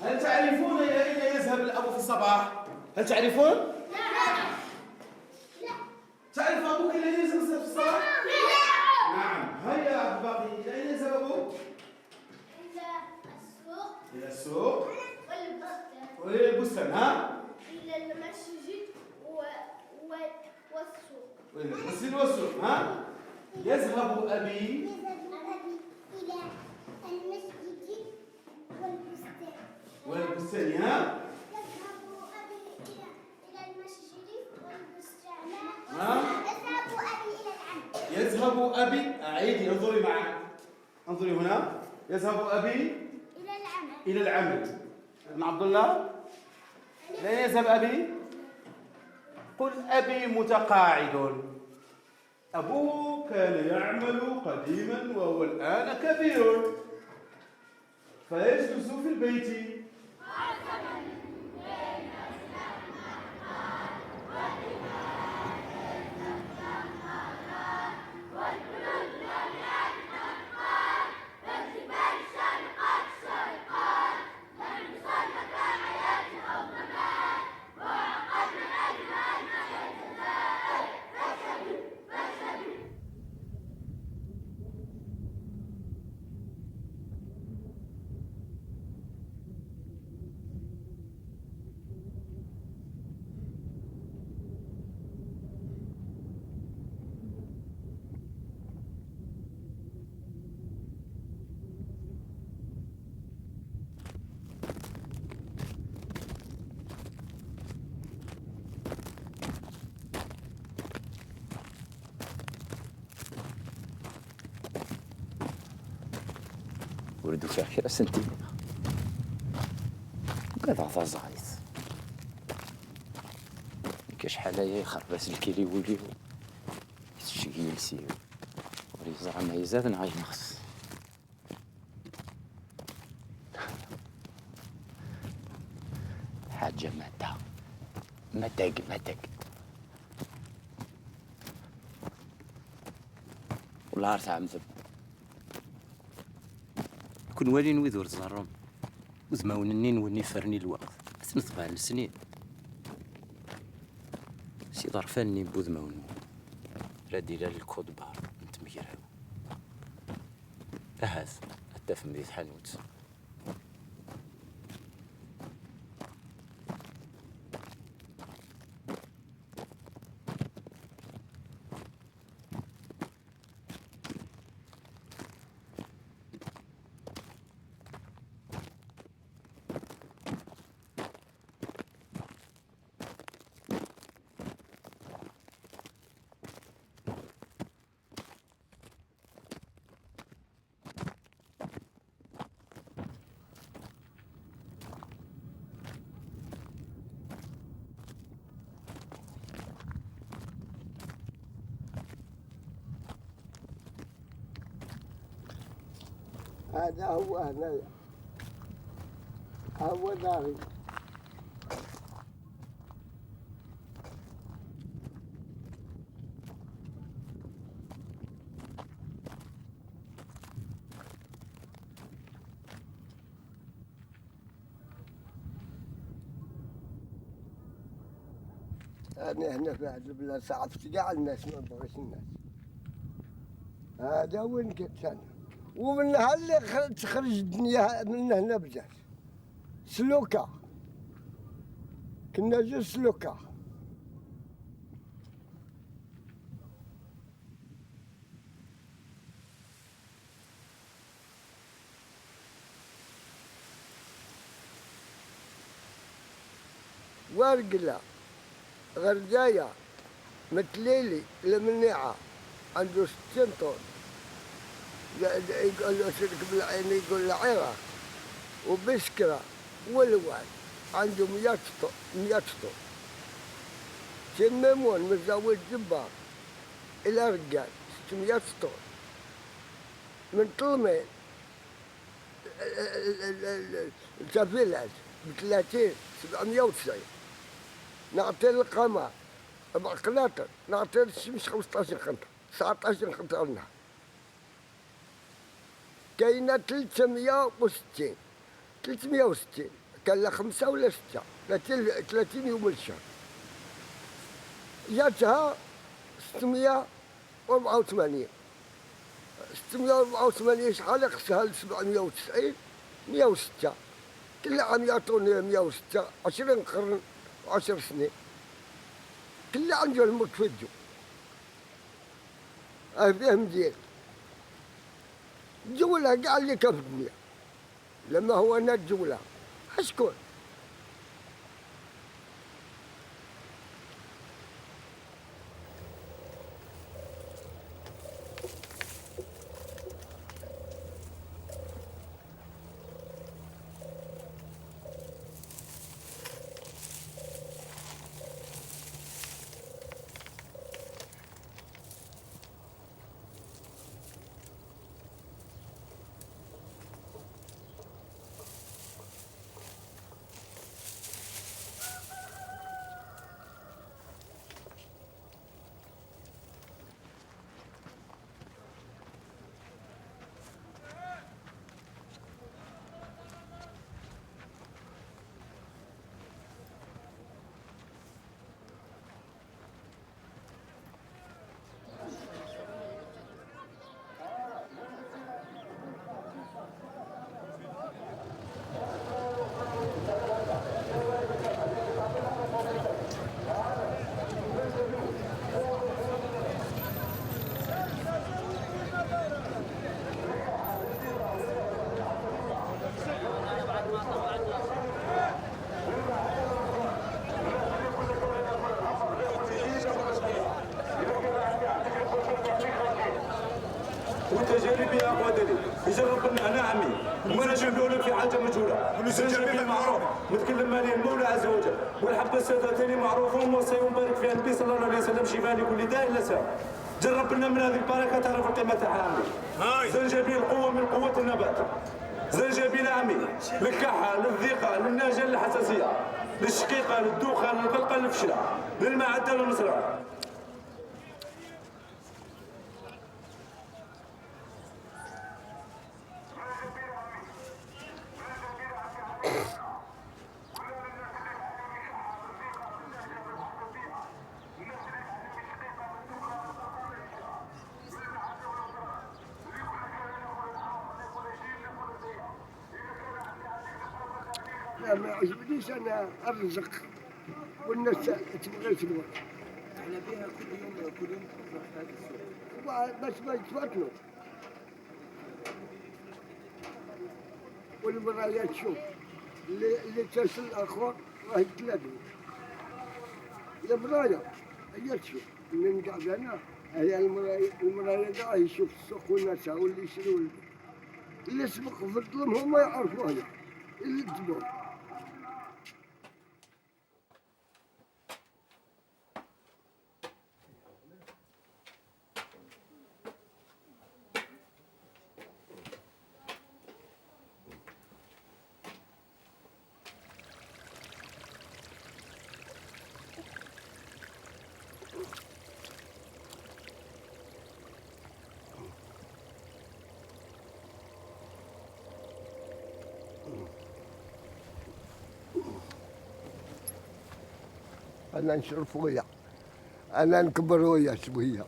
هل تعرفون إلى أين يذهب الأب في الصباح؟ هل تعرفون؟ لا. تعرف أبوك إلى أين يذهب في الصباح؟ نعم. هيا باقي إلى أين يذهب أبوك؟ إلى السوق. وإلى البستان. ها؟ إلى المسجد والسوق. وإلى المسجد والسوق. ها؟ يذهب أبي والبستان. ها؟ يذهب أبي إلى المسجد والبستان. ها؟ يذهب أبي إلى العمل. يذهب أبي. أعيدي انظري معي. انظري هنا. يذهب أبي إلى العمل. إلى العمل. ابن عبد الله لا يذهب أبي. قل أبي متقاعد. أبوه كان يعمل قديما وهو الآن كبير فيجلس في البيت. ولدو في آخر سنتين وكذا عطا زايز كاش حالايا يخربس الكيلي وليو يتشكي يلسيو وريزرع ما يزاد نعاي نخص حاجة متاق والله عرفت عمذب كون والي نويد ور زهرهم وزماون النين وني فرني الوقت أثنثبع السنين سي ظرفاني بوذماون رادي لا الكود بار انت ميراو أهاز التفم ذي حانوت هذا هو هنا هو داري أنا هنا في هذا البلاد صعبت كاع الناس ما بغيش الناس هذا وين كنت أنا ومنها اللي تخرج الدنيا من هنا بزاف سلوكة كنا جوج سلوكة ورقلة غرداية متليلي المنيعة عنده 60 طن يقول له شرك بالعين يقول له عيرة وبسكرة والوان عنده 100 طن 100 طن تممون مزود جبار إلى رجال 600 طن من طلمين التفيلات ب30 790 نعطي القمر 4 قناطر نعطي الشمس 15 قنطر 19 قنطر لنا كاينه 360 كان لها 5 ولا 6 30 يوم الشهر جاتها 684 شحال يقصها ل 790 106 كل عام يعطوني 106 20 قرن و10 سنين كل عام جا الموت في الجو فيه مزيان جولها كاع اللي كان في الدنيا لما هو انا جولها شكون وتجاربي اقوى دليل يجرب لنا هنا عمي وما نجيبوا لك في حاجه مجهوله ونسجل بالمعروف نتكلم مالي المولى عز وجل والحب السادتين معروفون وصيهم بارك فيها النبي صلى الله عليه وسلم شفاء لكل داء لا ساء جرب لنا من هذه البركه تعرف القيمه تاعها عمي زنجبيل قوه من قوه النبات زنجبيل عمي للكحه للضيقه للناجه للحساسيه للشقيقه للدوخه للقلقه للفشله للمعده للمصرع لا ما عجبنيش انا الرزق والناس تبغي تقول على بها كل يوم تروح هذا السوق بس ما يتفاتنوا والمرايا تشوف اللي تسل الاخر راهي تلاقي المرايا هي تشوف من قاعد انا هي المرايا كاع يشوف السوق والناس واللي يشروا اللي سبق في الظلم هما يعرفوها اللي كتبوا أنا نشرف ويا أنا نكبر ويا شوية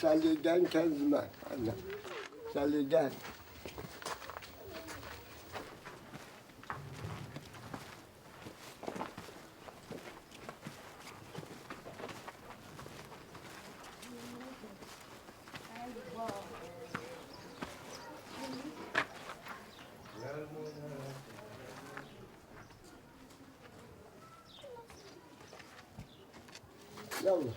ساليدان كان زمان أنا ساليدان. يلا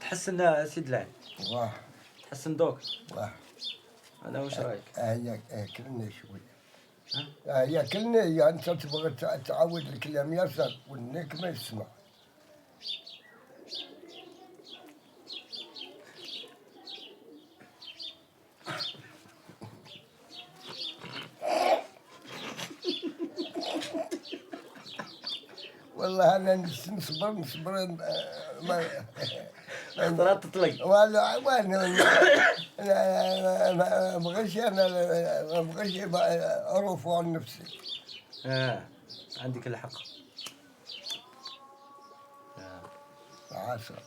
تحسن سيد العين. واه. تحسن دوك. واه. انا واش رايك؟ هيا كلنا شويه. هيا كلنا يعني انت تبغى تعود الكلام ياسر والنك ما يسمع. والله انا نصبر ما تطلق ولا وانا ما بغيتش انا ما بغيتش اعرف عن نفسي. عندك الحق. عاشر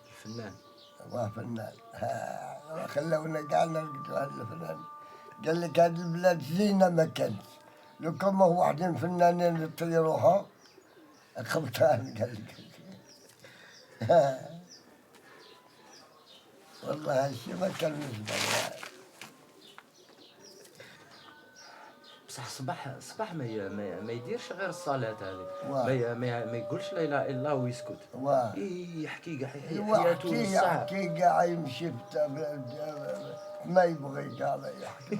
الفنان. واه فنان. خلونا كاع نرقدوا هذا الفنان. قال لك هذه البلاد زينه ما كانت لو كان ما هو واحدين فنانين يطيروها خبطان. قال لك والله هالشي ما كان بالنسبه لي. بصح صباح ما يديرش غير الصلاة واه. هذه ما يقولش لا اله الا الله ويسكت. واه. يحكي كاع حياته يحكي كاع يمشي ما يبغي كاع لا يحكي.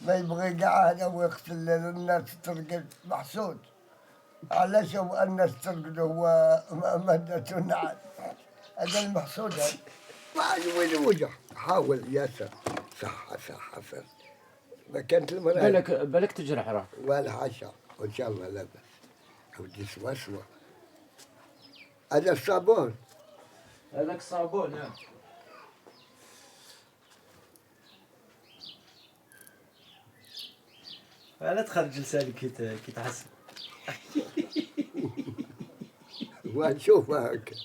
ما يبغي كاع هذا ويقتل الناس ترقد محسود. علاش هو الناس ترقد هو مادة نعم. هذا المحسود هذا. وين الوجه؟ حاول ياسر. صح حسن. ما كانت المرأة. بالك تجرح راك. ولا حاشا وان شاء الله لا بأس. ودي سوا. هذا الصابون. هذاك الصابون. لا تخرج لسانك كي تحس. ونشوف هكا.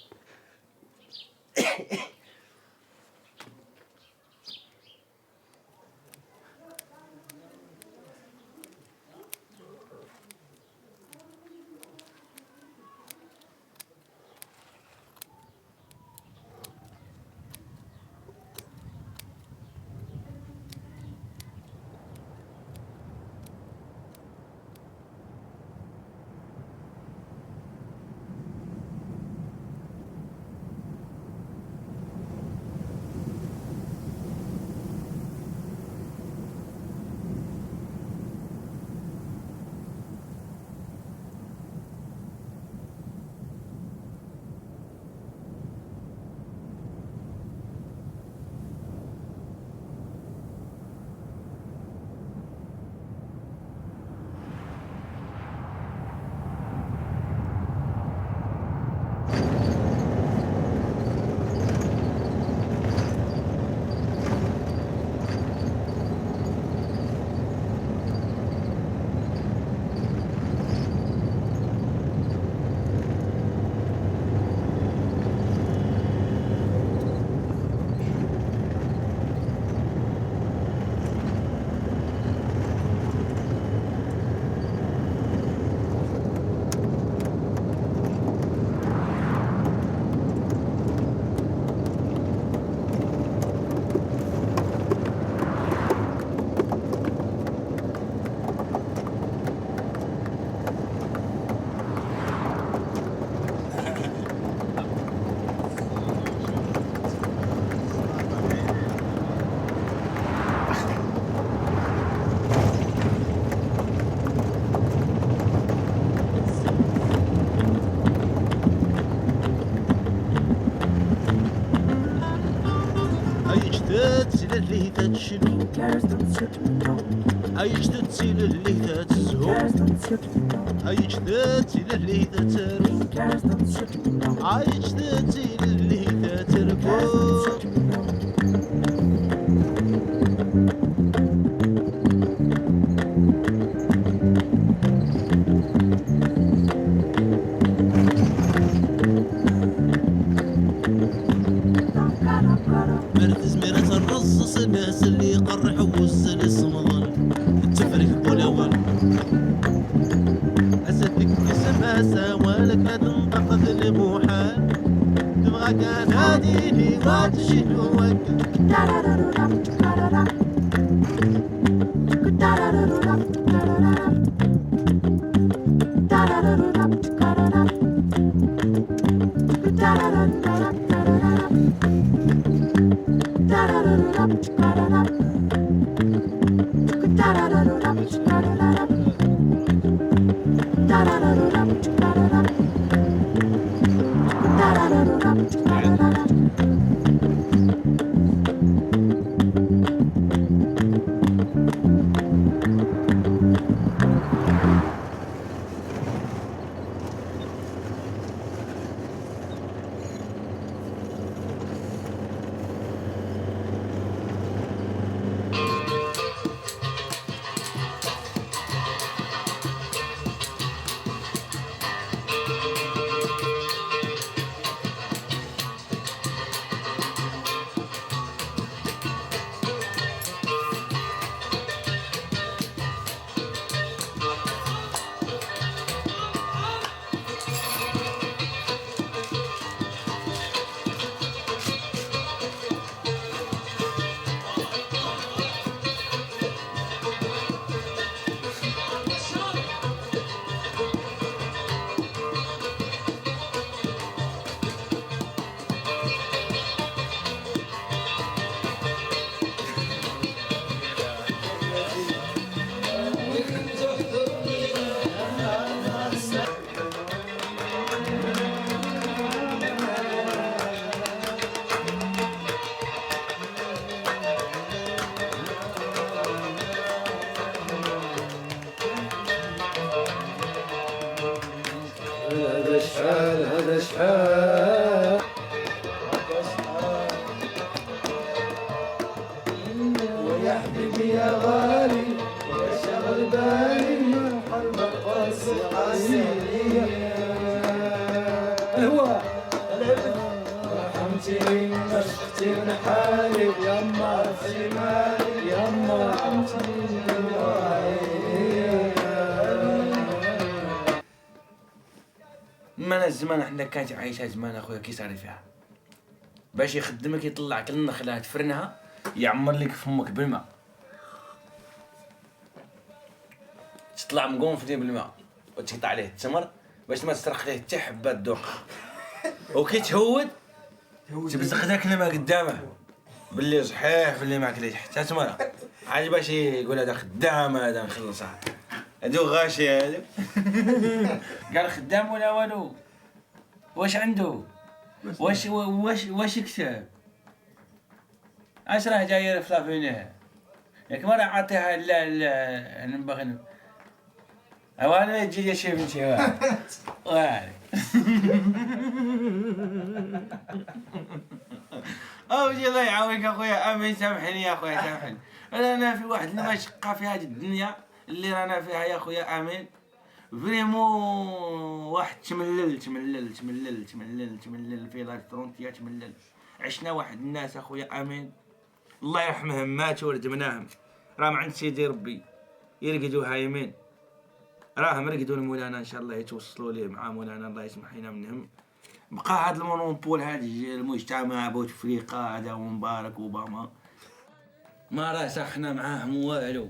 اللي تتشنو عايش تتسيل اللي تتزهو عايش تتسيل اللي تترو عايش تتسيل اللي تتركو مركز ميرة الرصص الناس اللي يقرحوا والسلس مظل تفرق ولول أسدك اسمها سوالك لا تنطق ذي المحال تبغى كان هاديني وتشنوك هذا شحال هذا شحال ويا حبيبي يا غالي يا شغل بالي من قلب قاسي قاسي هو رحمتي مشفتي من حالي يما عرفتي مالي يما عرفتي من الزمان حنا كانت عايشة زمان اخويا كي صار فيها باش يخدمك يطلعك النخلة تفرنها يعمر لك فمك بالماء تطلع مقونفلي بالماء وتقطع عليه التمر باش ما تسرق ليه حتى حبة دوق وكي تهود تبزق داك الماء قدامه باللي صحيح باللي ما كليش حتى تمرة عاد باش يقول هذا خدام هذا نخلصها هادو غاشي هادو قال خدام ولا والو واش عنده واش يكتب اش راه جاي في لافينيه ياك ما راه عاطيها لا انا باغي اوانا يجي لي شي بنتي واه او جي الله يعاونك اخويا امين سامحني يا اخويا سامحني انا في واحد المشقه في هذه الدنيا اللي رانا فيها يا خويا امين فريمون واحد تملل في لا فرونتيا تملل عشنا واحد الناس اخويا امين الله يرحمهم ماتوا وردمناهم راهم عند سيدي ربي يرقدوا هايمين راهم رقدوا لمولانا ان شاء الله يتوصلوا ليه مع مولانا الله يسمح لنا منهم بقى هذا المونوبول هذا المجتمع بوتفليقه هذا ومبارك اوباما ما راسخنا معاهم والو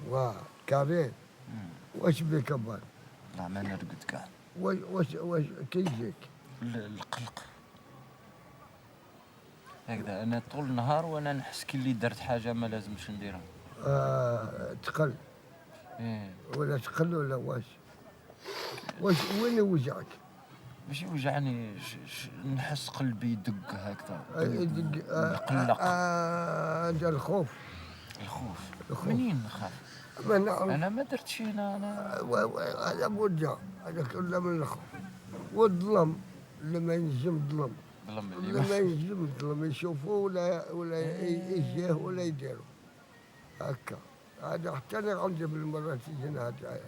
واه كارين. واش بك أبان؟ والله ما نرقد كاع. واش كيجيك؟ القلق هكذا، انا طول النهار وانا نحس كي اللي درت حاجه ما لازمش نديرها. تقل. ايه ولا تقل ولا واش وين يوجعك؟ باش يوجعني نحس قلبي يدق هكذا. يدق. نقلق. هذا الخوف. الخوف منين نخاف؟ ما نعرف. انا ما درت شي. انا هذا مرجع، هذا كله من الخوف. والظلم لما ينجم ظلم. لما ينجم ظلم يشوفوه ولا يجيه ولا يديروا هكا. هذا حتى انا عندي بالمرات يجينا هذا.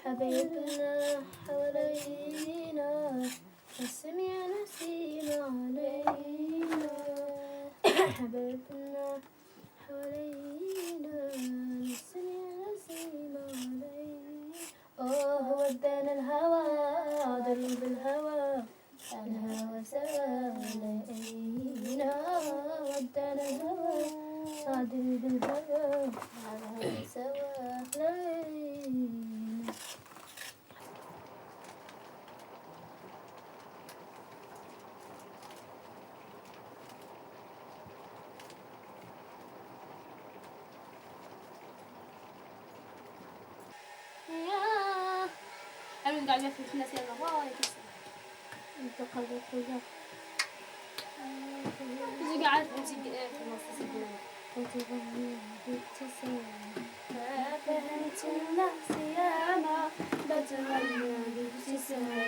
حبيبنا حوالينا رسم يا نسيم علينا. حبيبنا حوالينا رسم يا نسيم علينا. ودانا الهوى ضل بالهوى الهوى سوا لقينا. ودانا الهوى ضل بالهوى الهوى سوا لقينا. أنا قاعدة في الناس يلا واي كسر. أنت قلبك وجع. إذا قاعد في النص سجنان. وتغني بابتسامة. ما فهمت الناس ياما بتغني بابتسامة.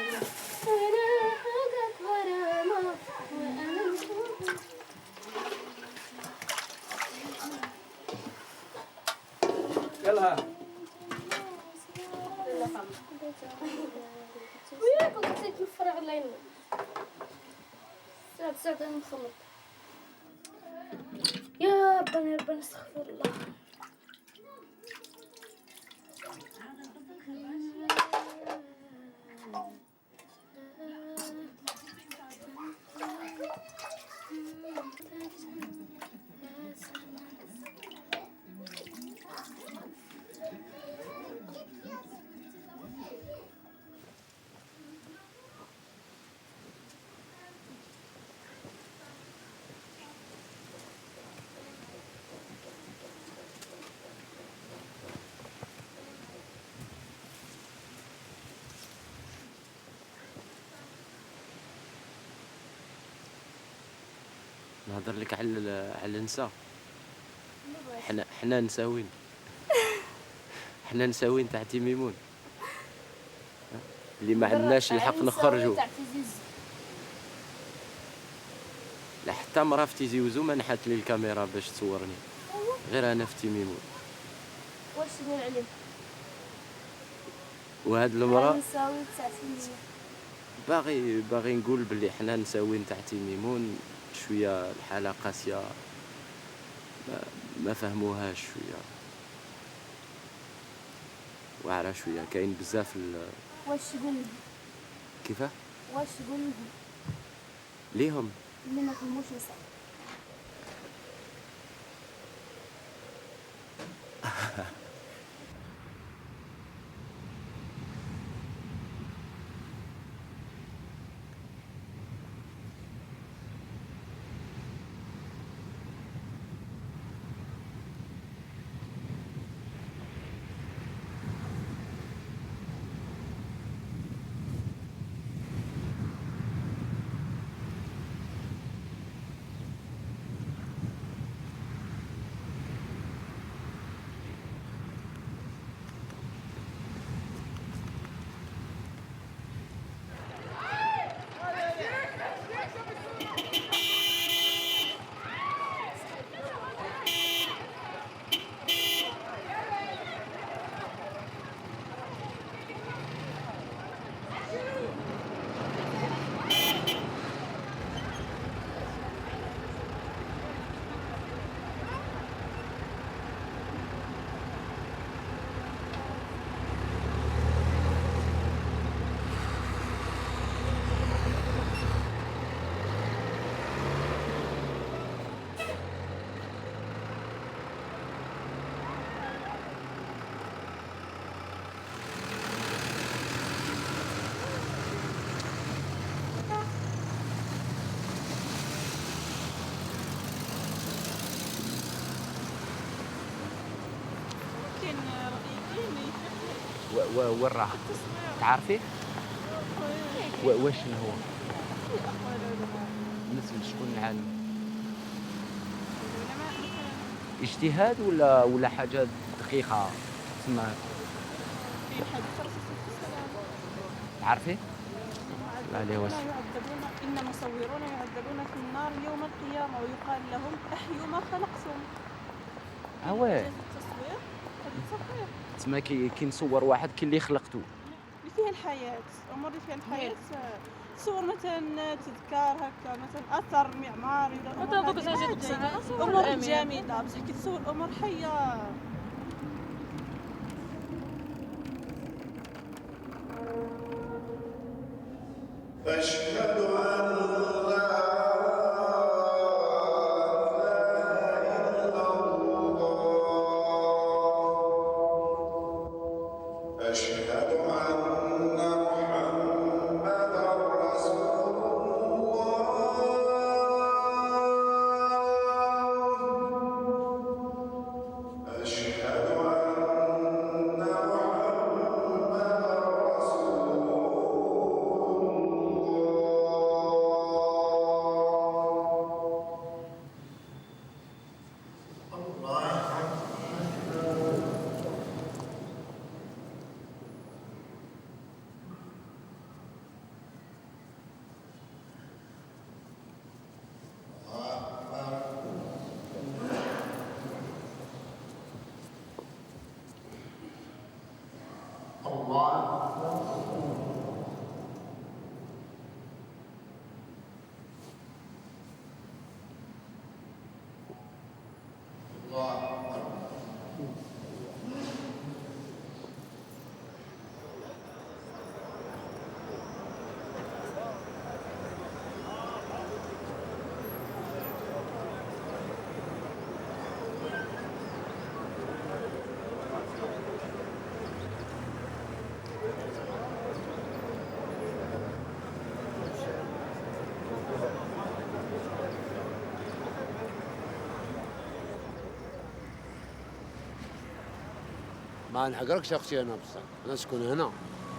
أنا حقك غرامة وأنا يلا وياك نسيت نفرغ الليل. ساعة نخلط. يا ربنا استغفر الله. نهضر لك على النساء. حنا نساوين. حنا نساوين تاع تي ميمون اللي ما عندناش الحق نخرجوا. لا حتى مرا في تيزي وزو ما نحات لي الكاميرا باش تصورني. غير أنا في تيميمون. واش تقول عليه؟ وهاد المرأة نساوي 9%. باغي نقول بلي حنا نساوين تاع تيميمون شوية الحالة قاسية، ما فهموهاش شوية، واعرة شوية، كاين بزاف واش تقول لهم؟ كيفاه؟ واش تقول لهم؟ ليهم اللي ما فهموش نساء. وين راح؟ تعرفي؟ واش هو؟ مثل شكون العالم؟ اجتهاد ولا حاجة دقيقة تسمى؟ تعرفي؟ لا عليه واسع. إن مصورون يعذبون في النار يوم القيامة ويقال لهم أحيوا ما خلقتم. واه. التصوير التصوير. تسمى كي نصور واحد كي اللي خلقته. اللي فيها الحياة، أمور اللي فيها الحياة. تصور مثلا تذكار هكا مثلا أثر معماري ولا أمور جامدة، بصح كي تصور أمور حية. أشهد أن ما نحقركش اختي انا بصح انا نسكن هنا،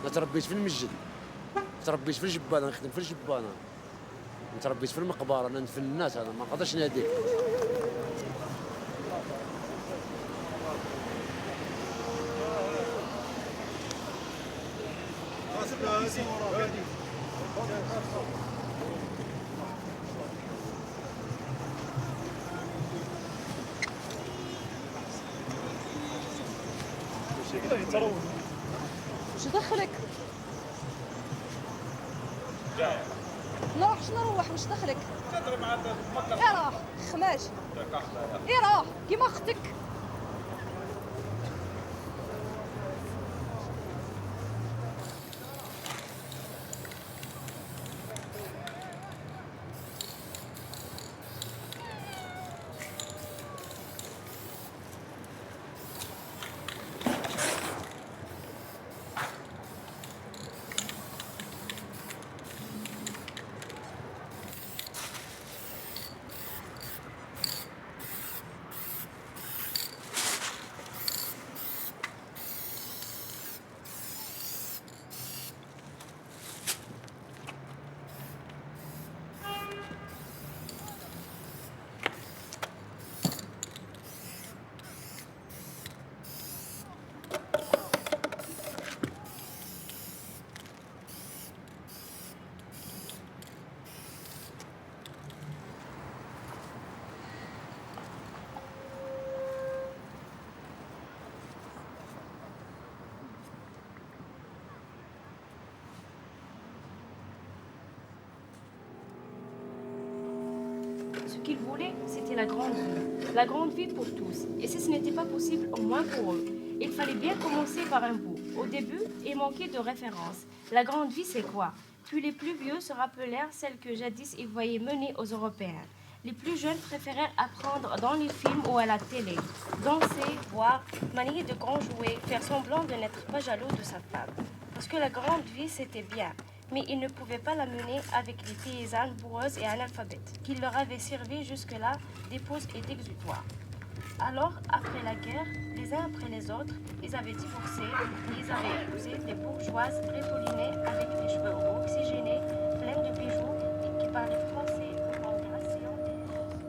انا تربيت في المسجد، تربيت في الجبانه، نخدم في الجبانه، تربيت في المقبره، انا ندفن الناس، انا ما نقدرش نهديك. واش دخلك؟ نروح شنو نروح واش دخلك؟ تهضري مع المكر. روح خماش. روح كيما اختك. Ce qu'ils voulaient, c'était la grande vie. La grande vie pour tous. Et si ce n'était pas possible, au moins pour eux. Il fallait bien commencer par un bout. Au début, il manquait de références. La grande vie, c'est quoi? Puis les plus vieux se rappelèrent celles que jadis ils voyaient mener aux Européens. Les plus jeunes préférèrent apprendre dans les films ou à la télé. Danser, boire, manier de grands jouets, faire semblant de n'être pas jaloux de sa femme. Parce que la grande vie, c'était bien. Mais ils ne pouvaient pas la mener avec les paysannes bourreuses et analphabètes, qui leur avaient servi jusque-là d'épouse et d'exutoire. Alors, après la guerre, les uns après les autres, ils avaient divorcé et ils avaient épousé des bourgeoises répollinées avec des cheveux oxygénés, pleins de bijoux et qui parlaient français en graciant des roses.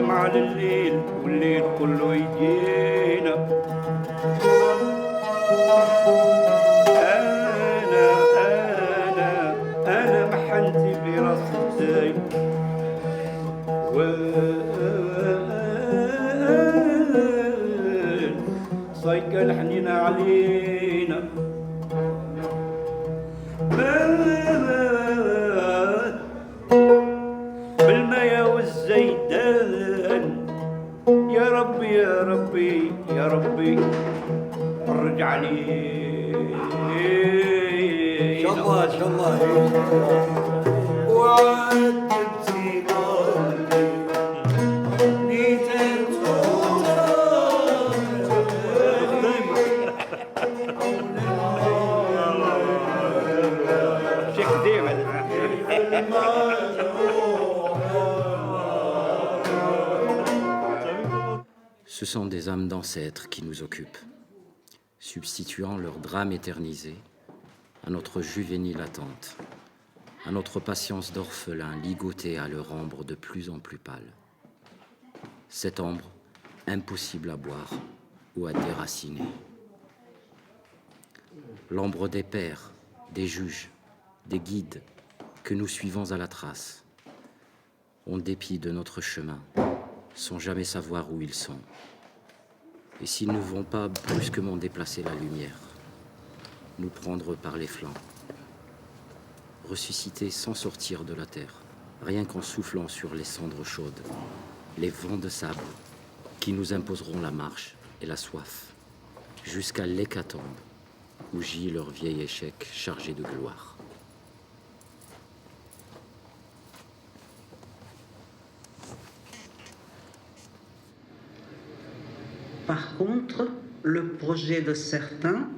على الليل والليل كله يجينا. أنا محنتي براس الزاي صايقة الحنين علينا. الله شاء الله وعدتي قلبي Ce sont des âmes d'ancêtres qui nous occupent, substituant leur drame éternisé à notre juvénile attente, à notre patience d'orphelin ligoté à leur ombre de plus en plus pâle. Cette ombre, impossible à boire ou à déraciner. L'ombre des pères, des juges, des guides que nous suivons à la trace, en dépit de notre chemin, sans jamais savoir où ils sont. Et s'ils ne vont pas brusquement déplacer la lumière, nous prendre par les flancs, ressusciter sans sortir de la terre, rien qu'en soufflant sur les cendres chaudes, les vents de sable qui nous imposeront la marche et la soif, jusqu'à l'hécatombe où gît leur vieil échec chargé de gloire. Par contre, le projet de certains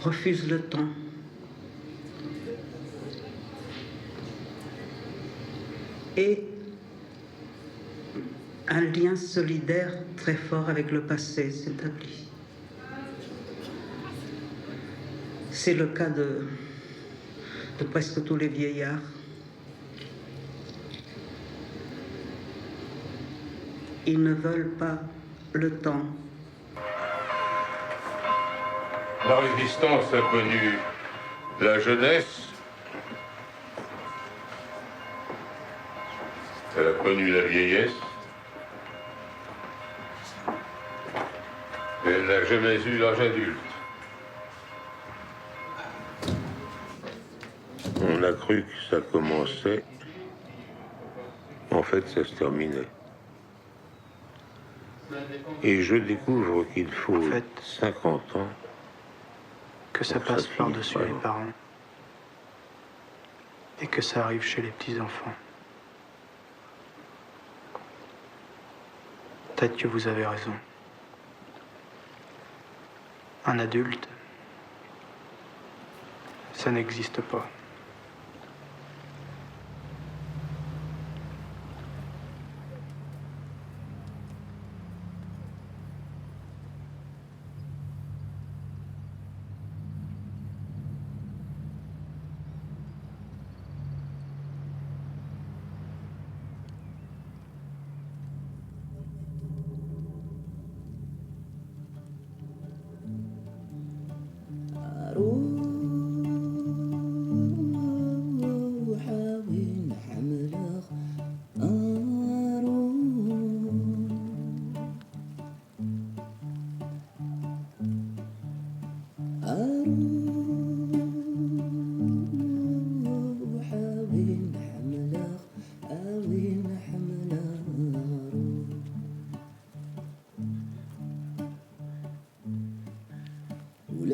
refuse le temps. Et un lien solidaire très fort avec le passé s'établit. C'est le cas de presque tous les vieillards. Ils ne veulent pas le temps. La résistance a connu la jeunesse, elle a connu la vieillesse, mais elle n'a jamais eu l'âge adulte. On a cru que ça commençait, en fait ça se terminait. Et je découvre qu'il faut 50 ans que ça passe par-dessus les parents et que ça arrive chez les petits-enfants. Peut-être que vous avez raison. Un adulte, ça n'existe pas.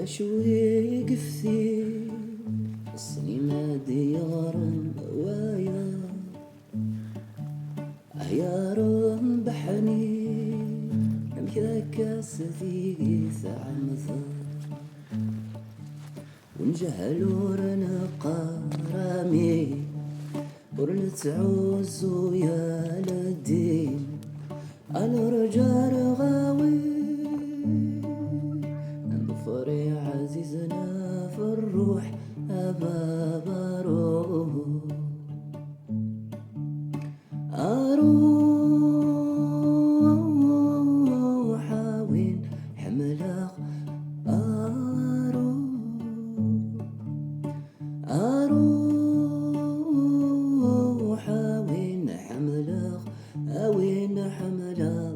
شوي قفتي السنين ديارن وايا عيارن بحني نمكاك سثيقي ثعمثا ونجهلو رنا قرامي ورنتعوزو يا لدين الرجال غاوي فري عزيزنا في الروح أبا روح أروح وين حملك أروح وين حملك وين حملك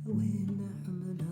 وين حملها